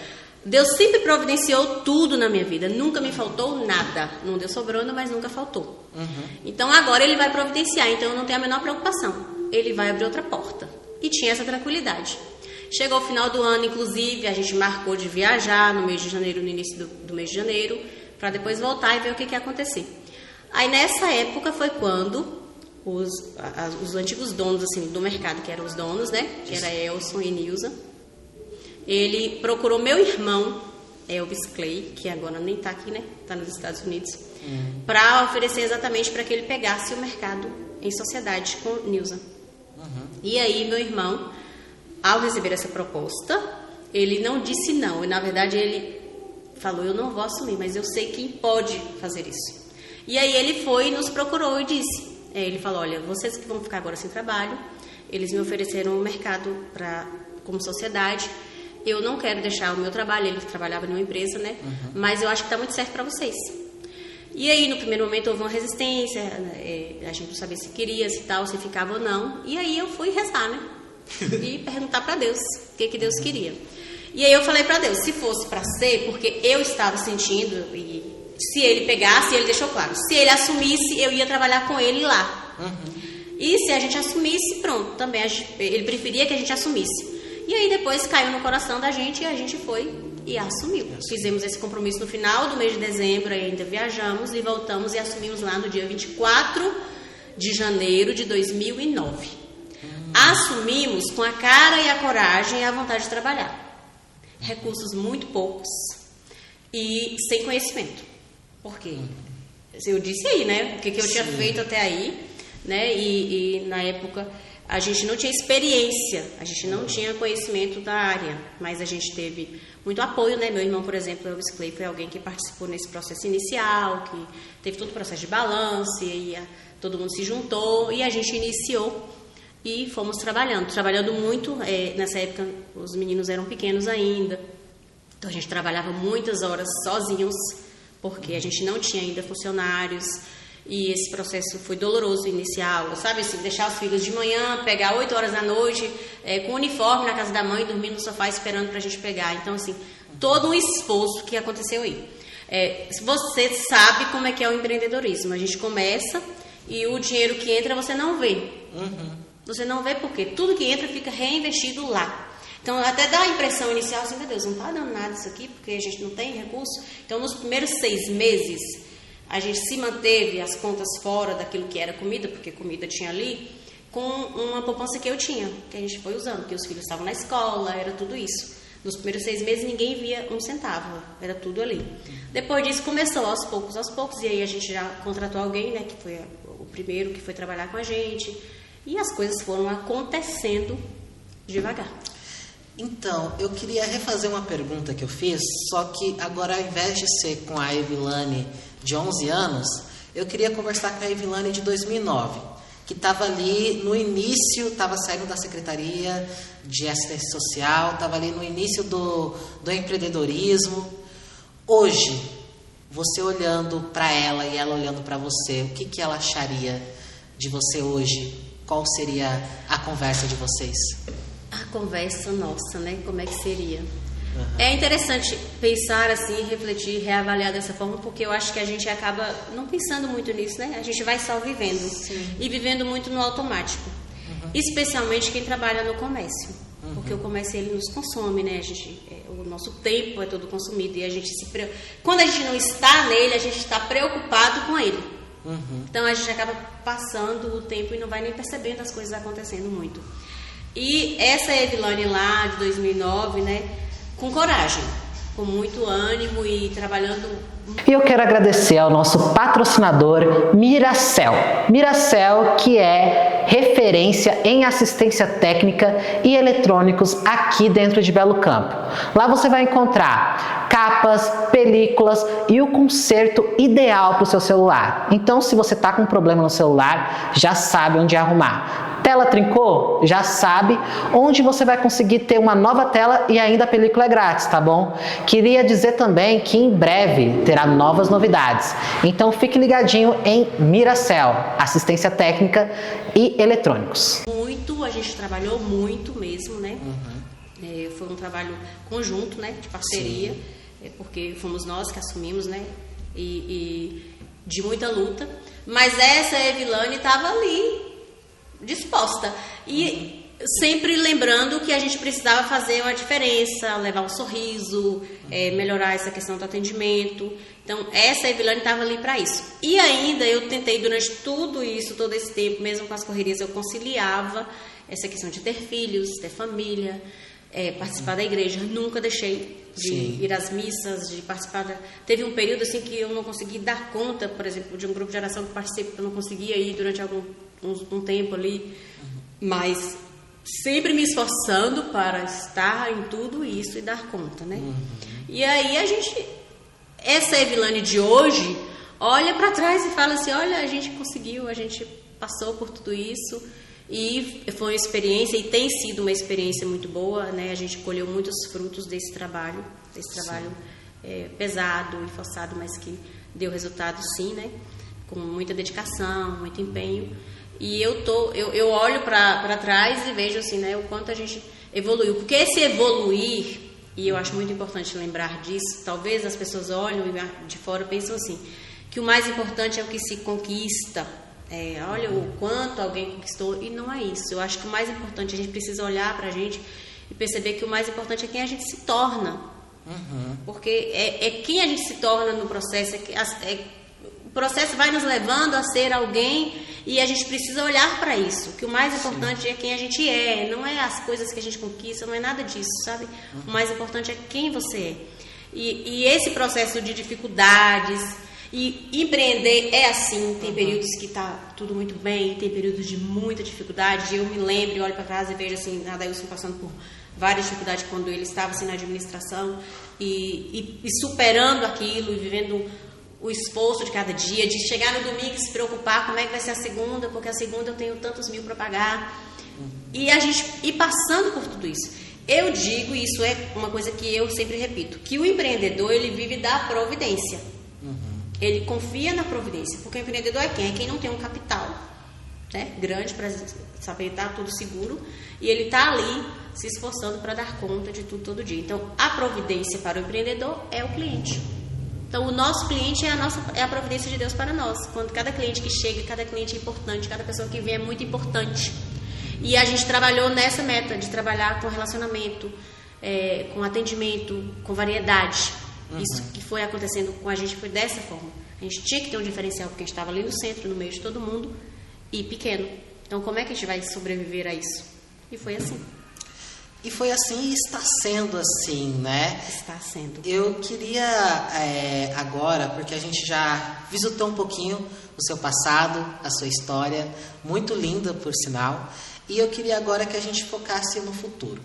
Deus sempre providenciou tudo na minha vida, nunca me faltou nada. Não deu sobrando, mas nunca faltou. Então agora ele vai providenciar, então eu não tenho a menor preocupação. Ele vai abrir outra porta. E tinha essa tranquilidade. Chegou o final do ano, inclusive, a gente marcou de viajar no mês de janeiro, no início do mês de janeiro, para depois voltar e ver o que ia acontecer. Aí nessa época foi quando os antigos donos assim, do mercado, que eram os donos, né? Que era Elson e Nilza. Ele procurou meu irmão, Elvis Clay, que agora nem está aqui, né? Está nos Estados Unidos, para oferecer exatamente para que ele pegasse o mercado em sociedade com Nilza. E aí meu irmão, ao receber essa proposta, ele não disse não. E na verdade ele falou, eu não vou assumir, mas eu sei quem pode fazer isso. E aí ele foi e nos procurou e disse, ele falou, olha, vocês que vão ficar agora sem trabalho, eles me ofereceram o mercado como sociedade. Eu não quero deixar o meu trabalho, ele trabalhava em uma empresa, né? Mas eu acho que está muito certo para vocês. E aí, no primeiro momento, houve uma resistência, a gente não sabia se queria, se tal, se ficava ou não. E aí eu fui rezar, né? E perguntar para Deus o que Deus queria. E aí eu falei para Deus, se fosse para ser, porque eu estava sentindo, e se ele pegasse, ele deixou claro, se ele assumisse, eu ia trabalhar com ele lá. E se a gente assumisse, pronto, também ele preferia que a gente assumisse. E aí depois caiu no coração da gente e a gente foi e assumiu. Fizemos esse compromisso no final do mês de dezembro, ainda viajamos e voltamos e assumimos lá no dia 24 de janeiro de 2009. Assumimos com a cara e a coragem e a vontade de trabalhar. Recursos muito poucos e sem conhecimento. Por quê? Eu disse aí, né? O que eu tinha feito até aí, né? E na época a gente não tinha experiência, a gente não tinha conhecimento da área, mas a gente teve muito apoio, né? Meu irmão, por exemplo, Elvis Clay, foi alguém que participou nesse processo inicial, que teve todo o processo de balanço, e aí todo mundo se juntou e a gente iniciou e fomos trabalhando muito. Nessa época os meninos eram pequenos ainda, então a gente trabalhava muitas horas sozinhos, porque a gente não tinha ainda funcionários. E esse processo foi doloroso inicial, sabe assim, deixar os filhos de manhã, pegar 8 horas da noite, com uniforme na casa da mãe, dormir no sofá esperando pra gente pegar. Então, assim, todo um esforço que aconteceu aí. Você sabe como é que é o empreendedorismo. A gente começa e o dinheiro que entra você não vê. Você não vê porque tudo que entra fica reinvestido lá. Então, até dá a impressão inicial assim, meu Deus, não tá dando nada isso aqui porque a gente não tem recurso. Então, nos primeiros 6 meses... a gente se manteve as contas fora daquilo que era comida, porque comida tinha ali, com uma poupança que eu tinha, que a gente foi usando, porque os filhos estavam na escola, era tudo isso. Nos primeiros 6 meses ninguém via um centavo, era tudo ali. Depois disso começou aos poucos, e aí a gente já contratou alguém, né, que foi o primeiro que foi trabalhar com a gente, e as coisas foram acontecendo devagar. Então, eu queria refazer uma pergunta que eu fiz, só que agora ao invés de ser com a Evilane de 11 anos, eu queria conversar com a Evilane de 2009, que estava ali no início, estava saindo da Secretaria de Assistência Social, estava ali no início do empreendedorismo. Hoje, você olhando para ela e ela olhando para você, o que ela acharia de você hoje? Qual seria a conversa de vocês? A conversa nossa, né? Como é que seria? É interessante pensar assim, refletir, reavaliar dessa forma, porque eu acho que a gente acaba não pensando muito nisso, né? A gente vai só vivendo. Sim. E vivendo muito no automático. Especialmente quem trabalha no comércio. Porque o comércio, ele nos consome, né? O nosso tempo é todo consumido e a gente quando a gente não está nele, a gente está preocupado com ele. Então a gente acaba passando o tempo e não vai nem percebendo as coisas acontecendo muito. E essa Evilane lá de 2009, né? Com coragem, com muito ânimo e trabalhando. E eu quero agradecer ao nosso patrocinador Miracel. Miracel, que é referência em assistência técnica e eletrônicos aqui dentro de Belo Campo. Lá você vai encontrar capas, películas e o conserto ideal para o seu celular. Então, se você está com um problema no celular, já sabe onde arrumar. Tela trincou? Já sabe onde você vai conseguir ter uma nova tela e ainda a película é grátis, tá bom? Queria dizer também que em breve terá novas novidades. Então fique ligadinho em Miracel, assistência técnica e eletrônicos. A gente trabalhou muito mesmo, né? Foi um trabalho conjunto, né? De parceria, porque fomos nós que assumimos, né? E de muita luta. Mas essa Evilane estava ali, disposta. E sempre lembrando que a gente precisava fazer uma diferença, levar um sorriso, melhorar essa questão do atendimento. Então, essa Evilane estava ali para isso. E ainda eu tentei, durante tudo isso, todo esse tempo, mesmo com as correrias, eu conciliava essa questão de ter filhos, ter família, participar da igreja. Nunca deixei de ir às missas, de participar. Teve um período assim que eu não consegui dar conta, por exemplo, de um grupo de oração que participo, eu não conseguia ir durante um tempo ali, mas sempre me esforçando para estar em tudo isso e dar conta, né? E aí essa Evilane de hoje olha para trás e fala assim, olha, a gente conseguiu, a gente passou por tudo isso e foi uma experiência, e tem sido uma experiência muito boa, né? A gente colheu muitos frutos desse trabalho pesado e forçado, mas que deu resultado sim, né? Com muita dedicação, muito empenho. E eu olho para trás e vejo assim, né, o quanto a gente evoluiu. Porque esse evoluir, e eu acho muito importante lembrar disso, talvez as pessoas olham de fora e pensam assim, que o mais importante é o que se conquista. Olha o quanto alguém conquistou, e não é isso. Eu acho que o mais importante, a gente precisa olhar para a gente e perceber que o mais importante é quem a gente se torna. Porque é quem a gente se torna no processo, o processo vai nos levando a ser alguém, e a gente precisa olhar para isso, que o mais importante é quem a gente é, não é as coisas que a gente conquista, não é nada disso, sabe? O mais importante é quem você é. E esse processo de dificuldades, e empreender é assim, tem períodos que tá tudo muito bem, tem períodos de muita dificuldade. Eu me lembro, olho para trás e vejo assim, Adailson passando por várias dificuldades quando ele estava assim na administração, e superando aquilo, e vivendo o esforço de cada dia, de chegar no domingo e se preocupar como é que vai ser a segunda, porque a segunda eu tenho tantos mil para pagar, e a gente ir passando por tudo isso. Eu digo, e isso é uma coisa que eu sempre repito, que o empreendedor, ele vive da providência. Ele confia na providência, porque o empreendedor é quem? É quem não tem um capital, né, grande para saber estar tudo seguro, e ele está ali se esforçando para dar conta de tudo todo dia. Então, a providência para o empreendedor é o cliente. Então, o nosso cliente é a providência de Deus para nós. Quando cada cliente que chega, cada cliente é importante, cada pessoa que vem é muito importante. E a gente trabalhou nessa meta de trabalhar com relacionamento, com atendimento, com variedade. Isso que foi acontecendo com a gente foi dessa forma. A gente tinha que ter um diferencial, porque a gente estava ali no centro, no meio de todo mundo, e pequeno. Então, como é que a gente vai sobreviver a isso? E foi assim. E foi assim e está sendo assim, né? Está sendo. Eu queria agora, porque a gente já visitou um pouquinho o seu passado, a sua história, muito linda, por sinal, e eu queria agora que a gente focasse no futuro.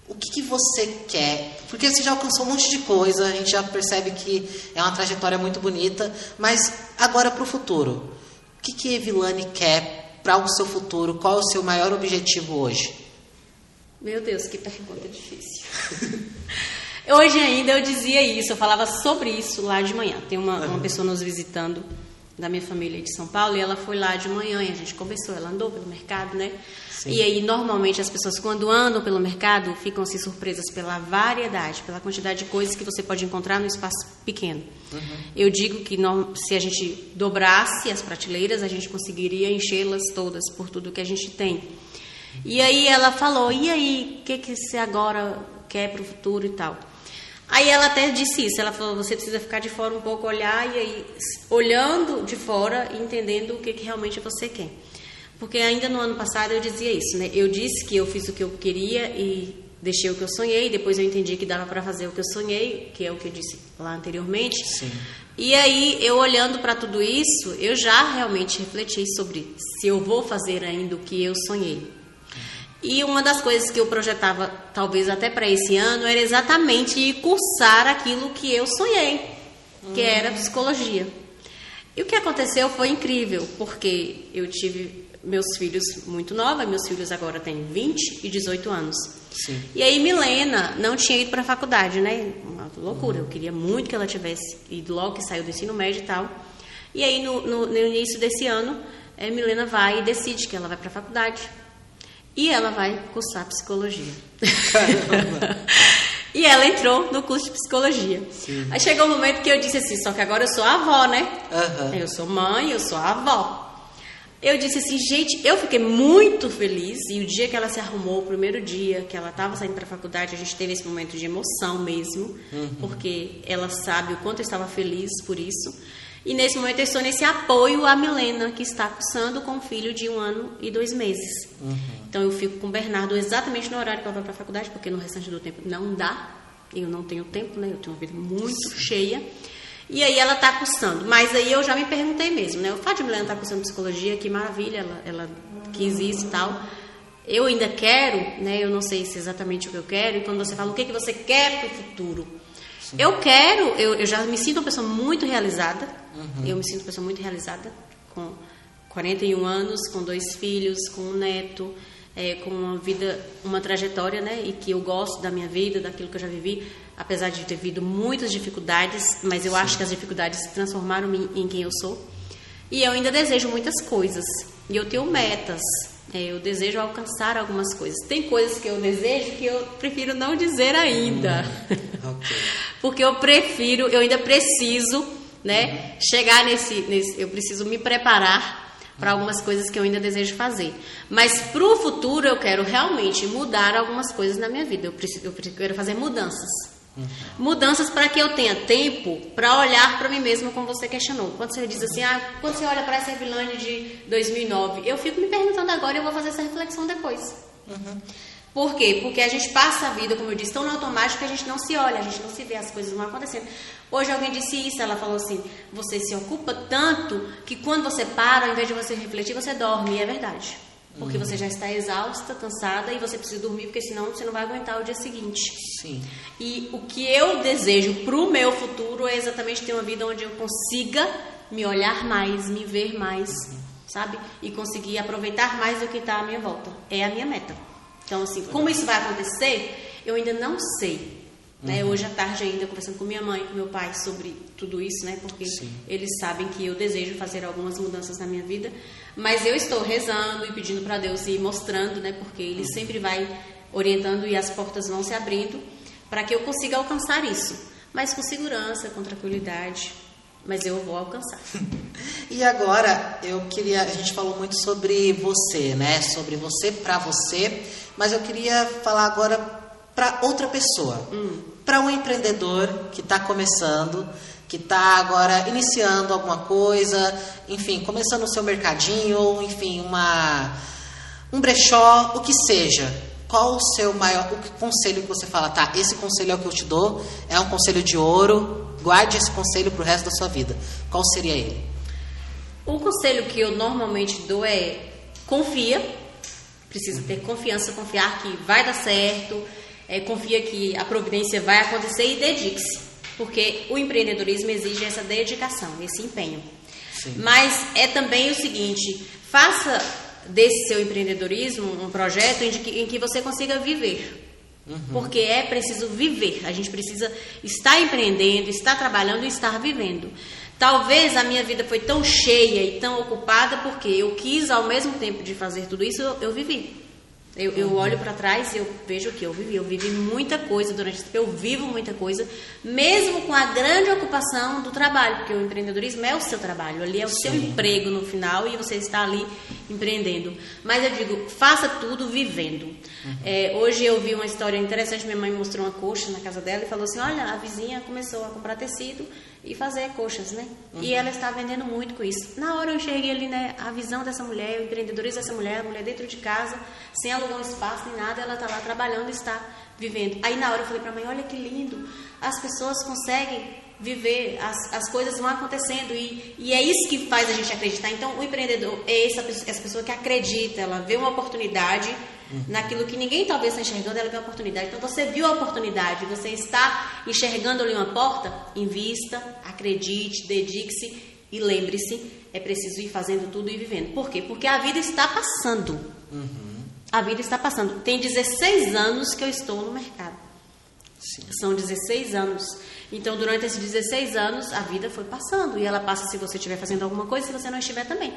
O que você quer? Porque você já alcançou um monte de coisa, a gente já percebe que é uma trajetória muito bonita, mas agora para o futuro. O que Evilane quer para o seu futuro? Qual é o seu maior objetivo hoje? Meu Deus, que pergunta difícil. Hoje ainda eu dizia isso, eu falava sobre isso lá de manhã. Tem uma pessoa nos visitando da minha família de São Paulo, e ela foi lá de manhã e a gente conversou, ela andou pelo mercado, né? Sim. E aí, normalmente, as pessoas, quando andam pelo mercado, ficam assim surpresas pela variedade, pela quantidade de coisas que você pode encontrar no espaço pequeno. Eu digo que se a gente dobrasse as prateleiras, a gente conseguiria enchê-las todas por tudo que a gente tem. E aí ela falou, e aí, o que você agora quer para o futuro e tal? Aí ela até disse isso, ela falou, você precisa ficar de fora um pouco, olhar, e aí, olhando de fora e entendendo o que realmente você quer. Porque ainda no ano passado eu dizia isso, né? Eu disse que eu fiz o que eu queria e deixei o que eu sonhei, depois eu entendi que dava para fazer o que eu sonhei, que é o que eu disse lá anteriormente. Sim. E aí, eu olhando para tudo isso, eu já realmente refleti sobre se eu vou fazer ainda o que eu sonhei. E uma das coisas que eu projetava, talvez até para esse ano, era exatamente cursar aquilo que eu sonhei, que era psicologia. E o que aconteceu foi incrível, porque eu tive meus filhos muito novos, meus filhos agora têm 20 e 18 anos. Sim. E aí Milena não tinha ido para a faculdade, né? Uma loucura, eu queria muito que ela tivesse ido logo que saiu do ensino médio e tal. E aí no início desse ano, Milena vai e decide que ela vai para a faculdade. E ela vai cursar psicologia. Caramba! E ela entrou no curso de psicologia. Sim. Aí chegou um momento que eu disse assim, só que agora eu sou a avó, né? Uhum. Eu sou mãe, eu sou a avó. Eu disse assim, gente, eu fiquei muito feliz. E o dia que ela se arrumou, o primeiro dia que ela estava saindo para a faculdade, a gente teve esse momento de emoção mesmo. Porque ela sabe o quanto eu estava feliz por isso. E nesse momento eu estou nesse apoio à Milena, que está cursando com um filho de 1 ano e 2 meses. Então eu fico com o Bernardo exatamente no horário que ela vai para a faculdade, porque no restante do tempo não dá. Eu não tenho tempo, né? Eu tenho uma vida muito cheia. E aí ela está cursando. Mas aí eu já me perguntei mesmo, né? O fato de Milena estar cursando psicologia, que maravilha, ela quis isso e tal. Eu ainda quero, né? Eu não sei se é exatamente o que eu quero. E quando você fala o que você quer para o futuro, eu quero, eu já me sinto uma pessoa muito realizada. Eu me sinto uma pessoa muito realizada, com 41 anos, com 2 filhos, com um neto, com uma vida, uma trajetória, né? E que eu gosto da minha vida, daquilo que eu já vivi, apesar de ter vivido muitas dificuldades, mas eu acho que as dificuldades transformaram-me em quem eu sou. E eu ainda desejo muitas coisas, e eu tenho metas. Eu desejo alcançar algumas coisas. Tem coisas que eu desejo que eu prefiro não dizer ainda. Okay. Porque eu ainda preciso, né, chegar eu preciso me preparar para algumas coisas que eu ainda desejo fazer. Mas para o futuro eu quero realmente mudar algumas coisas na minha vida. Eu quero fazer mudanças. Mudanças para que eu tenha tempo para olhar para mim mesma, como você questionou. Quando você diz assim, quando você olha para essa Evilane de 2009, eu fico me perguntando agora e eu vou fazer essa reflexão depois. Por quê? Porque a gente passa a vida, como eu disse, tão no automático que a gente não se olha, a gente não se vê, as coisas vão acontecendo. Hoje alguém disse isso, ela falou assim, você se ocupa tanto que quando você para, ao invés de você refletir, você dorme, e é verdade. Porque você já está exausta, cansada, e você precisa dormir, porque senão você não vai aguentar o dia seguinte. Sim. E o que eu desejo para o meu futuro é exatamente ter uma vida onde eu consiga me olhar mais, me ver mais, sabe? E conseguir aproveitar mais do que está à minha volta. É a minha meta. Então, assim, como isso vai acontecer, eu ainda não sei. Né? Hoje à tarde ainda, conversando com minha mãe e com meu pai sobre tudo isso, né? Porque eles sabem que eu desejo fazer algumas mudanças na minha vida, mas eu estou rezando e pedindo para Deus ir mostrando, né? Porque Ele sempre vai orientando e as portas vão se abrindo para que eu consiga alcançar isso, mas com segurança, com tranquilidade, mas eu vou alcançar. E agora, a gente falou muito sobre você, né? Sobre você para você, mas eu queria falar agora para outra pessoa, para um empreendedor que está começando, que está agora iniciando alguma coisa, enfim, começando o seu mercadinho, ou enfim, um brechó, o que seja. Qual o seu maior conselho que você fala, tá, esse conselho é o que eu te dou, é um conselho de ouro, guarde esse conselho para o resto da sua vida. Qual seria ele? O conselho que eu normalmente dou é confia, precisa ter confiança, confiar que vai dar certo, confia que a providência vai acontecer e dedique-se, porque o empreendedorismo exige essa dedicação, esse empenho. Sim. Mas é também o seguinte, faça desse seu empreendedorismo um projeto em que você consiga viver, porque é preciso viver, a gente precisa estar empreendendo, estar trabalhando e estar vivendo. Talvez a minha vida foi tão cheia e tão ocupada porque eu quis ao mesmo tempo de fazer tudo isso, eu vivi. Eu olho para trás e eu vejo que eu vivi muita coisa durante esse tempo, eu vivo muita coisa, mesmo com a grande ocupação do trabalho, porque o empreendedorismo é o seu trabalho, ali é o seu emprego no final e você está ali empreendendo. Mas eu digo, faça tudo vivendo. Hoje eu vi uma história interessante, minha mãe mostrou uma coxa na casa dela e falou assim, olha, a vizinha começou a comprar tecido e fazer coxas, né? E ela está vendendo muito com isso. Na hora eu enxerguei ali, né, a visão dessa mulher, o empreendedorismo dessa mulher, a mulher dentro de casa, sem alugar um espaço nem nada, ela está lá trabalhando e está vivendo. Aí na hora eu falei para a mãe, olha que lindo, as pessoas conseguem viver, as coisas vão acontecendo e é isso que faz a gente acreditar. Então o empreendedor é essa pessoa que acredita, ela vê uma oportunidade Naquilo que ninguém talvez está enxergando, ela vê a oportunidade. Então você viu a oportunidade, você está enxergando ali uma porta, invista, acredite, dedique-se e lembre-se, é preciso ir fazendo tudo e vivendo. Por quê? Porque a vida está passando. A vida está passando. Tem 16 anos que eu estou no mercado. Sim. São 16 anos. Então, durante esses 16 anos, a vida foi passando. E ela passa se você estiver fazendo alguma coisa, se você não estiver também.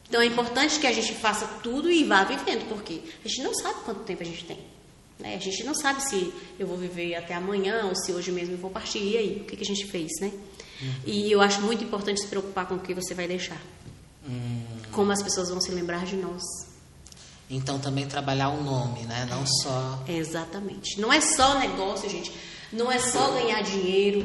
Então, é importante que a gente faça tudo e vá vivendo. Porque a gente não sabe quanto tempo a gente tem. Né? A gente não sabe se eu vou viver até amanhã ou se hoje mesmo eu vou partir. E aí? O que a gente fez, né? E eu acho muito importante se preocupar com o que você vai deixar. Como as pessoas vão se lembrar de nós. Então também trabalhar o nome, né? Não só... Exatamente. Não é só negócio, gente. Não é só ganhar dinheiro.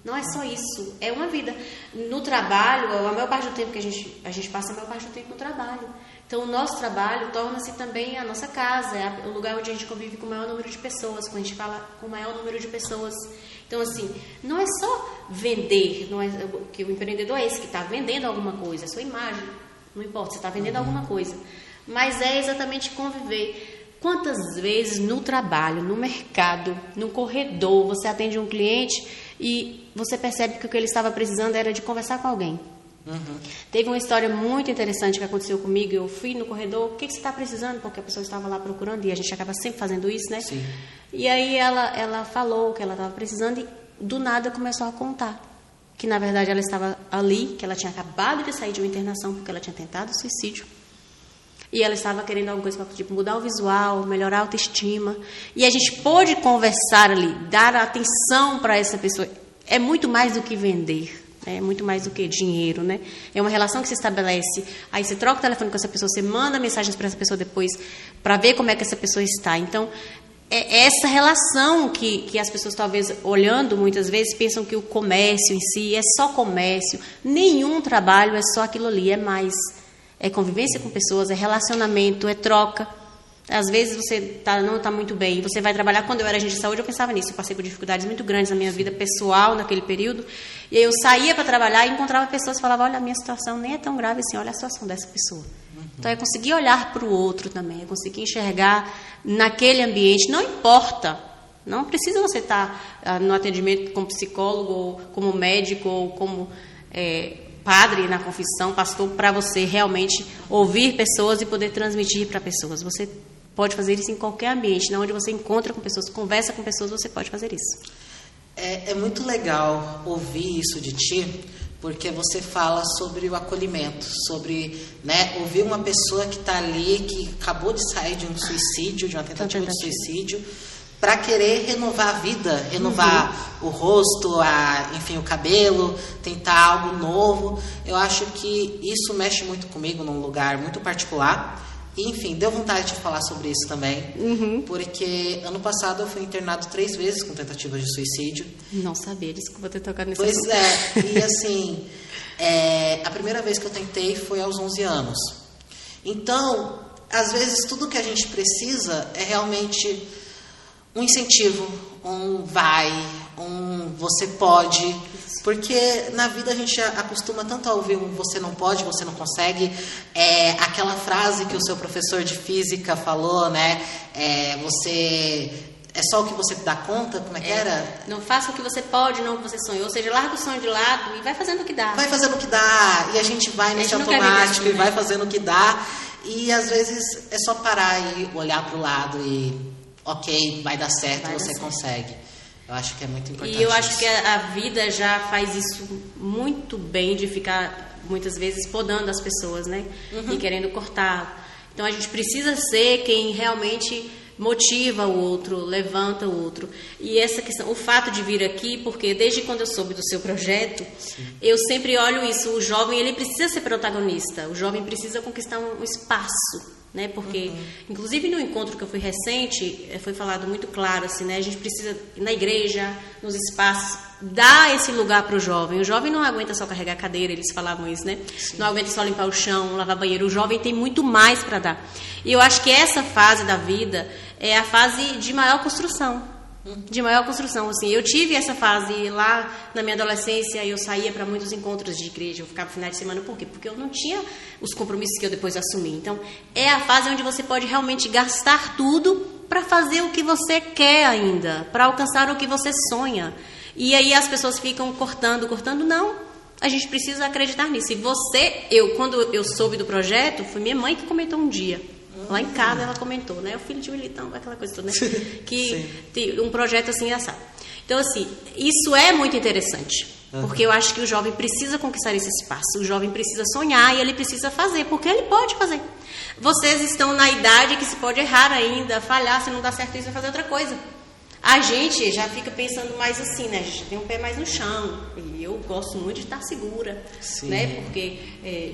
Não é só isso. É uma vida. No trabalho, a maior parte do tempo que a gente passa, a maior parte do tempo no trabalho. Então, o nosso trabalho torna-se também a nossa casa. É o lugar onde a gente convive com o maior número de pessoas. Quando a gente fala com o maior número de pessoas. Então, assim, não é só vender. Não é, que o empreendedor é esse que está vendendo alguma coisa. É sua imagem. Não importa, você está vendendo alguma coisa. Mas é exatamente conviver. Quantas vezes no trabalho, no mercado, no corredor, você atende um cliente e você percebe que o que ele estava precisando era de conversar com alguém. Teve uma história muito interessante que aconteceu comigo. Eu fui no corredor, o que você está precisando? Porque a pessoa estava lá procurando e a gente acaba sempre fazendo isso, né? Sim. E aí ela falou o que ela estava precisando e do nada começou a contar. Que na verdade ela estava ali, que ela tinha acabado de sair de uma internação porque ela tinha tentado suicídio. E ela estava querendo alguma coisa para tipo, mudar o visual, melhorar a autoestima. E a gente pôde conversar ali, dar atenção para essa pessoa. É muito mais do que vender, é muito mais do que dinheiro, né? É uma relação que se estabelece. Aí você troca o telefone com essa pessoa, você manda mensagens para essa pessoa depois para ver como é que essa pessoa está. Então, é essa relação que as pessoas talvez olhando muitas vezes pensam que o comércio em si é só comércio. Nenhum trabalho é só aquilo ali, é mais. É convivência com pessoas, é relacionamento, é troca. Às vezes você não está muito bem, você vai trabalhar. Quando eu era agente de saúde, eu pensava nisso. Eu passei por dificuldades muito grandes na minha vida pessoal naquele período. E aí eu saía para trabalhar e encontrava pessoas e falava, olha, a minha situação nem é tão grave assim, olha a situação dessa pessoa. Então eu consegui olhar para o outro também, eu consegui enxergar naquele ambiente. Não importa, não precisa você estar no atendimento como psicólogo, ou como médico, ou como... padre na confissão, pastor, para você realmente ouvir pessoas e poder transmitir para pessoas. Você pode fazer isso em qualquer ambiente, onde você encontra com pessoas, conversa com pessoas, você pode fazer isso. É muito legal ouvir isso de ti, porque você fala sobre o acolhimento, sobre, né, ouvir uma pessoa que está ali, que acabou de sair de um suicídio, de uma tentativa de suicídio, para querer renovar a vida, renovar o rosto, enfim, o cabelo, tentar algo novo. Eu acho que isso mexe muito comigo num lugar muito particular. E, enfim, deu vontade de falar sobre isso também, porque ano passado eu fui internado 3 vezes com tentativa de suicídio. Não sabia, desculpa ter tocado nesse assunto. Pois é, e assim, a primeira vez que eu tentei foi aos 11 anos. Então, às vezes, tudo que a gente precisa é realmente... um incentivo, um vai, um você pode, porque na vida a gente acostuma tanto a ouvir um você não pode, você não consegue, aquela frase que o seu professor de física falou, né, você... é só o que você dá conta, como é que era? Não faça o que você pode, não o que você sonhou, ou seja, larga o sonho de lado e vai fazendo o que dá. Vai fazendo o que dá, e a gente vai nesse automático assim, e vai fazendo o que dá, e às vezes é só parar e olhar para o lado e... ok, vai dar certo, você consegue. Eu acho que é muito importante. E eu acho que a vida já faz isso muito bem, de ficar, muitas vezes, podando as pessoas, né? E querendo cortar. Então, a gente precisa ser quem realmente motiva o outro, levanta o outro. E essa questão, o fato de vir aqui, porque desde quando eu soube do seu projeto, eu sempre olho isso. O jovem, ele precisa ser protagonista. O jovem precisa conquistar um espaço. Né? Porque, inclusive no encontro que eu fui recente, foi falado muito claro assim, né? A gente precisa, na igreja, nos espaços, dar esse lugar para o jovem. O jovem não aguenta só carregar cadeira, eles falavam isso, né? Sim. Não aguenta só limpar o chão, lavar banheiro. O jovem tem muito mais para dar. E eu acho que essa fase da vida é a fase de maior construção. De maior construção, assim. Eu tive essa fase lá na minha adolescência, eu saía para muitos encontros de igreja, eu ficava no final de semana, por quê? Porque eu não tinha os compromissos que eu depois assumi. Então, é a fase onde você pode realmente gastar tudo para fazer o que você quer ainda, para alcançar o que você sonha. E aí as pessoas ficam cortando, não. A gente precisa acreditar nisso. E quando eu soube do projeto, foi minha mãe que comentou um dia. Lá em casa ela comentou, né? O filho de militão, aquela coisa toda, né? Que tem um projeto assim assado. Então, assim, isso é muito interessante. Porque eu acho que o jovem precisa conquistar esse espaço. O jovem precisa sonhar e ele precisa fazer, porque ele pode fazer. Vocês estão na idade que se pode errar ainda, falhar, se não dá certo isso, vai fazer outra coisa. A gente já fica pensando mais assim, né? A gente tem um pé mais no chão. E eu gosto muito de estar segura, né? Porque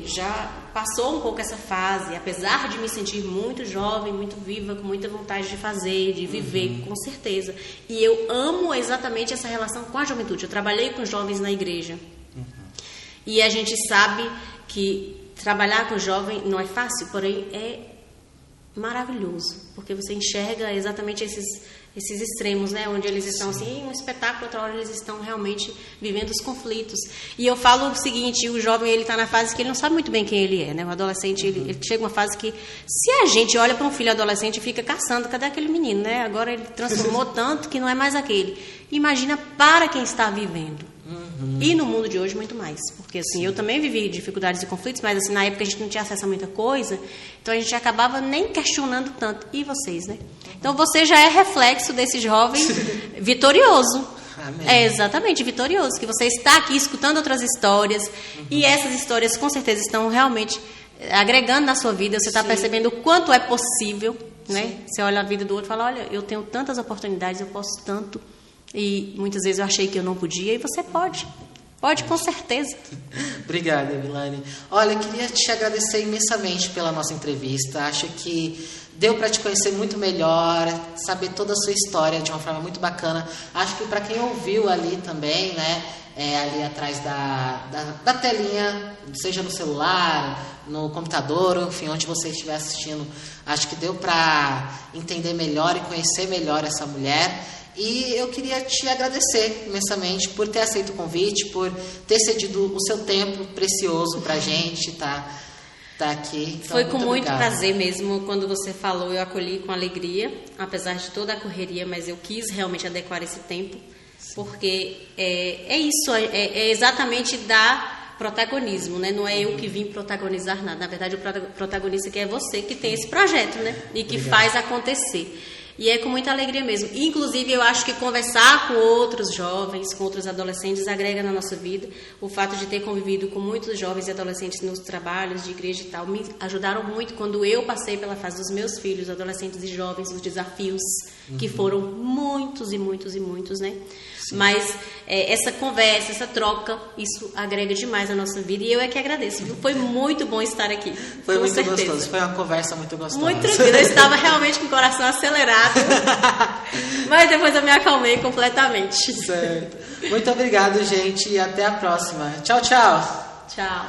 já passou um pouco essa fase. Apesar de me sentir muito jovem, muito viva, com muita vontade de fazer, de viver, com certeza. E eu amo exatamente essa relação com a juventude. Eu trabalhei com jovens na igreja. E a gente sabe que trabalhar com jovem não é fácil, porém é maravilhoso. Porque você enxerga exatamente esses extremos, né, onde eles estão assim, um espetáculo, outra hora eles estão realmente vivendo os conflitos. E eu falo o seguinte, o jovem, ele está na fase que ele não sabe muito bem quem ele é, né? O adolescente, ele chega uma fase que, se a gente olha para um filho adolescente e fica caçando, cadê aquele menino, né? Agora ele transformou tanto que não é mais aquele. Imagina para quem está vivendo. E no mundo de hoje, muito mais. Porque, assim, eu também vivi dificuldades e conflitos, mas, assim, na época a gente não tinha acesso a muita coisa, então a gente acabava nem questionando tanto. E vocês, né? Então, você já é reflexo desse jovem vitorioso. Amém. É exatamente, vitorioso. Que você está aqui escutando outras histórias, e essas histórias, com certeza, estão realmente agregando na sua vida. Você está percebendo o quanto é possível, né? Você olha a vida do outro e fala, olha, eu tenho tantas oportunidades, eu posso tanto. E muitas vezes eu achei que eu não podia, e você pode. Pode, com certeza. Obrigada, Evilane. Olha, eu queria te agradecer imensamente pela nossa entrevista. Acho que deu para te conhecer muito melhor, saber toda a sua história de uma forma muito bacana. Acho que para quem ouviu ali também, né, ali atrás da telinha, seja no celular, no computador, enfim, onde você estiver assistindo, acho que deu para entender melhor e conhecer melhor essa mulher. E eu queria te agradecer imensamente por ter aceito o convite, por ter cedido o seu tempo precioso para a gente tá aqui. Então, foi com muito obrigado. Prazer mesmo. Quando você falou, eu acolhi com alegria, apesar de toda a correria, mas eu quis realmente adequar esse tempo, porque é isso, é exatamente dar protagonismo, né? Não é eu que vim protagonizar nada. Na verdade, o protagonista que é você, que tem esse projeto, né? E que faz acontecer. E é com muita alegria mesmo. Inclusive, eu acho que conversar com outros jovens, com outros adolescentes, agrega na nossa vida. O fato de ter convivido com muitos jovens e adolescentes nos trabalhos de igreja e tal, me ajudaram muito quando eu passei pela fase dos meus filhos, adolescentes e jovens, os desafios, que foram muitos e muitos e muitos, né? Sim. Mas essa conversa, essa troca, isso agrega demais na nossa vida. E eu é que agradeço, viu? Foi muito bom estar aqui. Foi muito gostoso, foi uma conversa muito gostosa. Muito tranquila, eu estava realmente com o coração acelerado, mas depois eu me acalmei completamente. Certo. Muito obrigado, gente, e até a próxima. Tchau, tchau. Tchau.